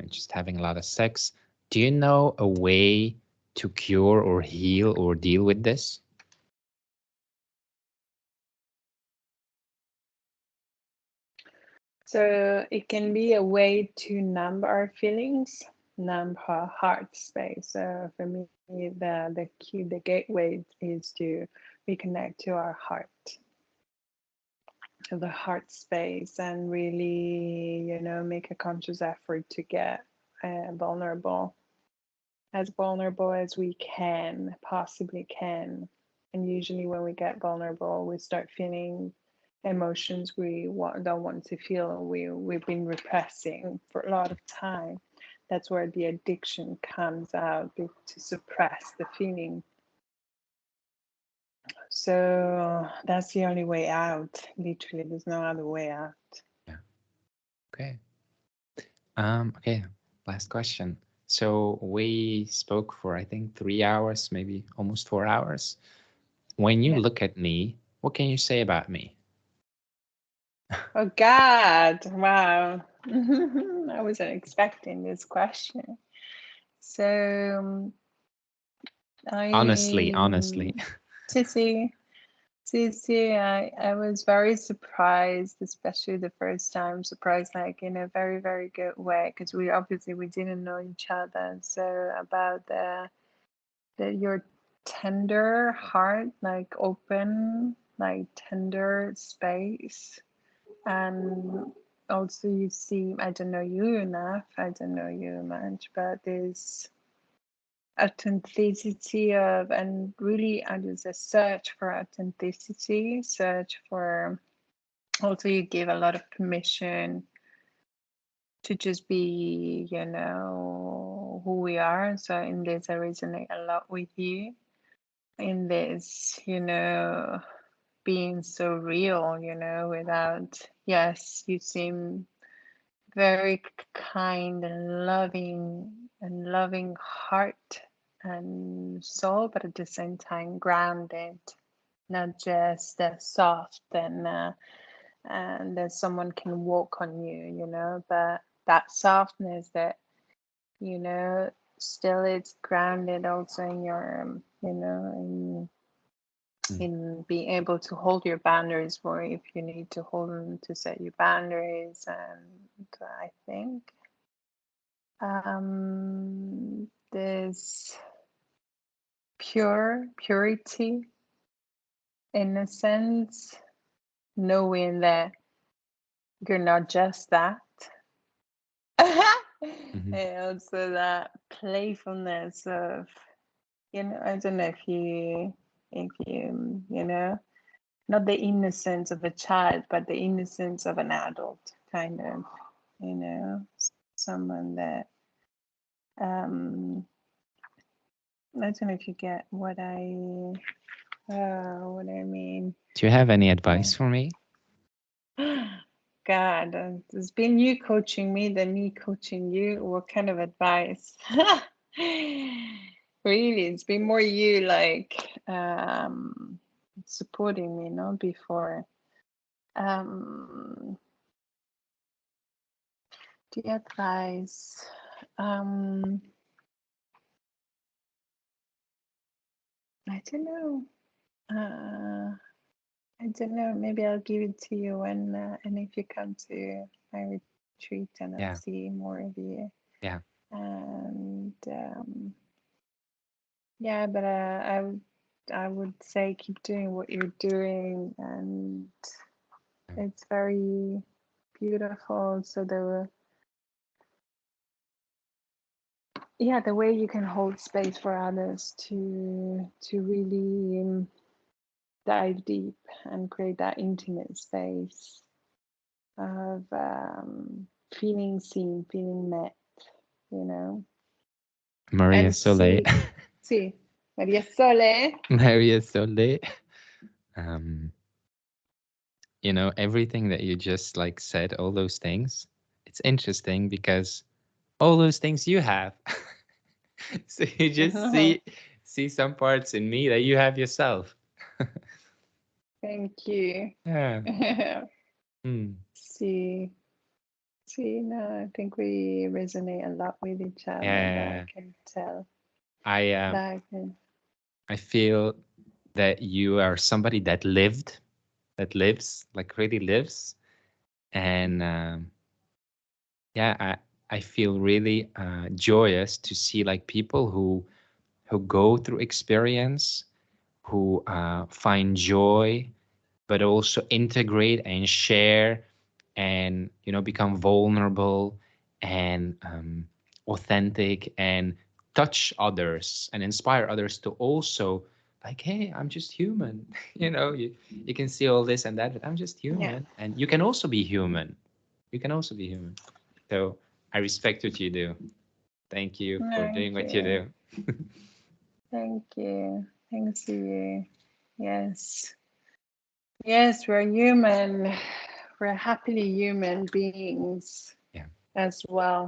just having a lot of sex. Do you know a way to cure or heal or deal with this? So it can be a way to numb our feelings, numb our heart space. So for me, the key, the gateway is to reconnect to our heart, to the heart space, and really, make a conscious effort to get vulnerable as we can, possibly can. And usually when we get vulnerable, we start feeling emotions we don't want to feel, we've been repressing for a lot of time. That's where the addiction comes out, to suppress the feeling. So that's the only way out. Literally, there's no other way out. Yeah. Okay. Okay. Last question. So we spoke for, I think, 3 hours, maybe almost 4 hours. When you look at me, what can you say about me? Oh God, wow. I wasn't expecting this question. So Honestly. Sissy, I was very surprised, especially the first time, surprised like in a very, very good way, because we didn't know each other. So about the your tender heart, like open, like tender space. And also you seem, I don't know you enough, I don't know you much, but there's authenticity of, and really there's a search for authenticity, search for, also you give a lot of permission to just be, who we are. So in this, I resonate a lot with you in this, being so real, without, yes, you seem very kind and loving heart, and soul, but at the same time grounded, not just soft and that someone can walk on you, but that softness that, still it's grounded also in your, in being able to hold your boundaries, or if you need to hold them to set your boundaries. And I think there's purity, innocence, knowing that you're not just that. And also that playfulness of, I don't know if you, not the innocence of a child, but the innocence of an adult, kind of, someone that, I don't know if you get what I mean. Do you have any advice for me? God, it's been you coaching me than me coaching you. What kind of advice? Really, it's been more you like supporting me, not before. The advice. I don't know. I don't know. Maybe I'll give it to you when, and if you come to my retreat, and I'll see more of you. Yeah. And yeah, but I would say keep doing what you're doing, and it's very beautiful. So the way you can hold space for others to really dive deep and create that intimate space of feeling seen, feeling met, Mariasole. Sí, mariasole. Mariasole. Everything that you just like said, all those things, it's interesting because all those things you have. So you just see some parts in me that you have yourself. Thank you. Yeah. See, no, I think we resonate a lot with each other. Yeah. I can tell. I feel that you are somebody that lives, like really lives. And I feel really joyous to see like people who go through experience, who find joy, but also integrate and share, and become vulnerable and authentic, and touch others and inspire others to also like, hey, I'm just human. You can see all this and that, but I'm just human. And you can also be human. So I respect what you do. Thank you for doing what you do. Thank you. Thanks to you. Yes, we're human. We're happily human beings as well.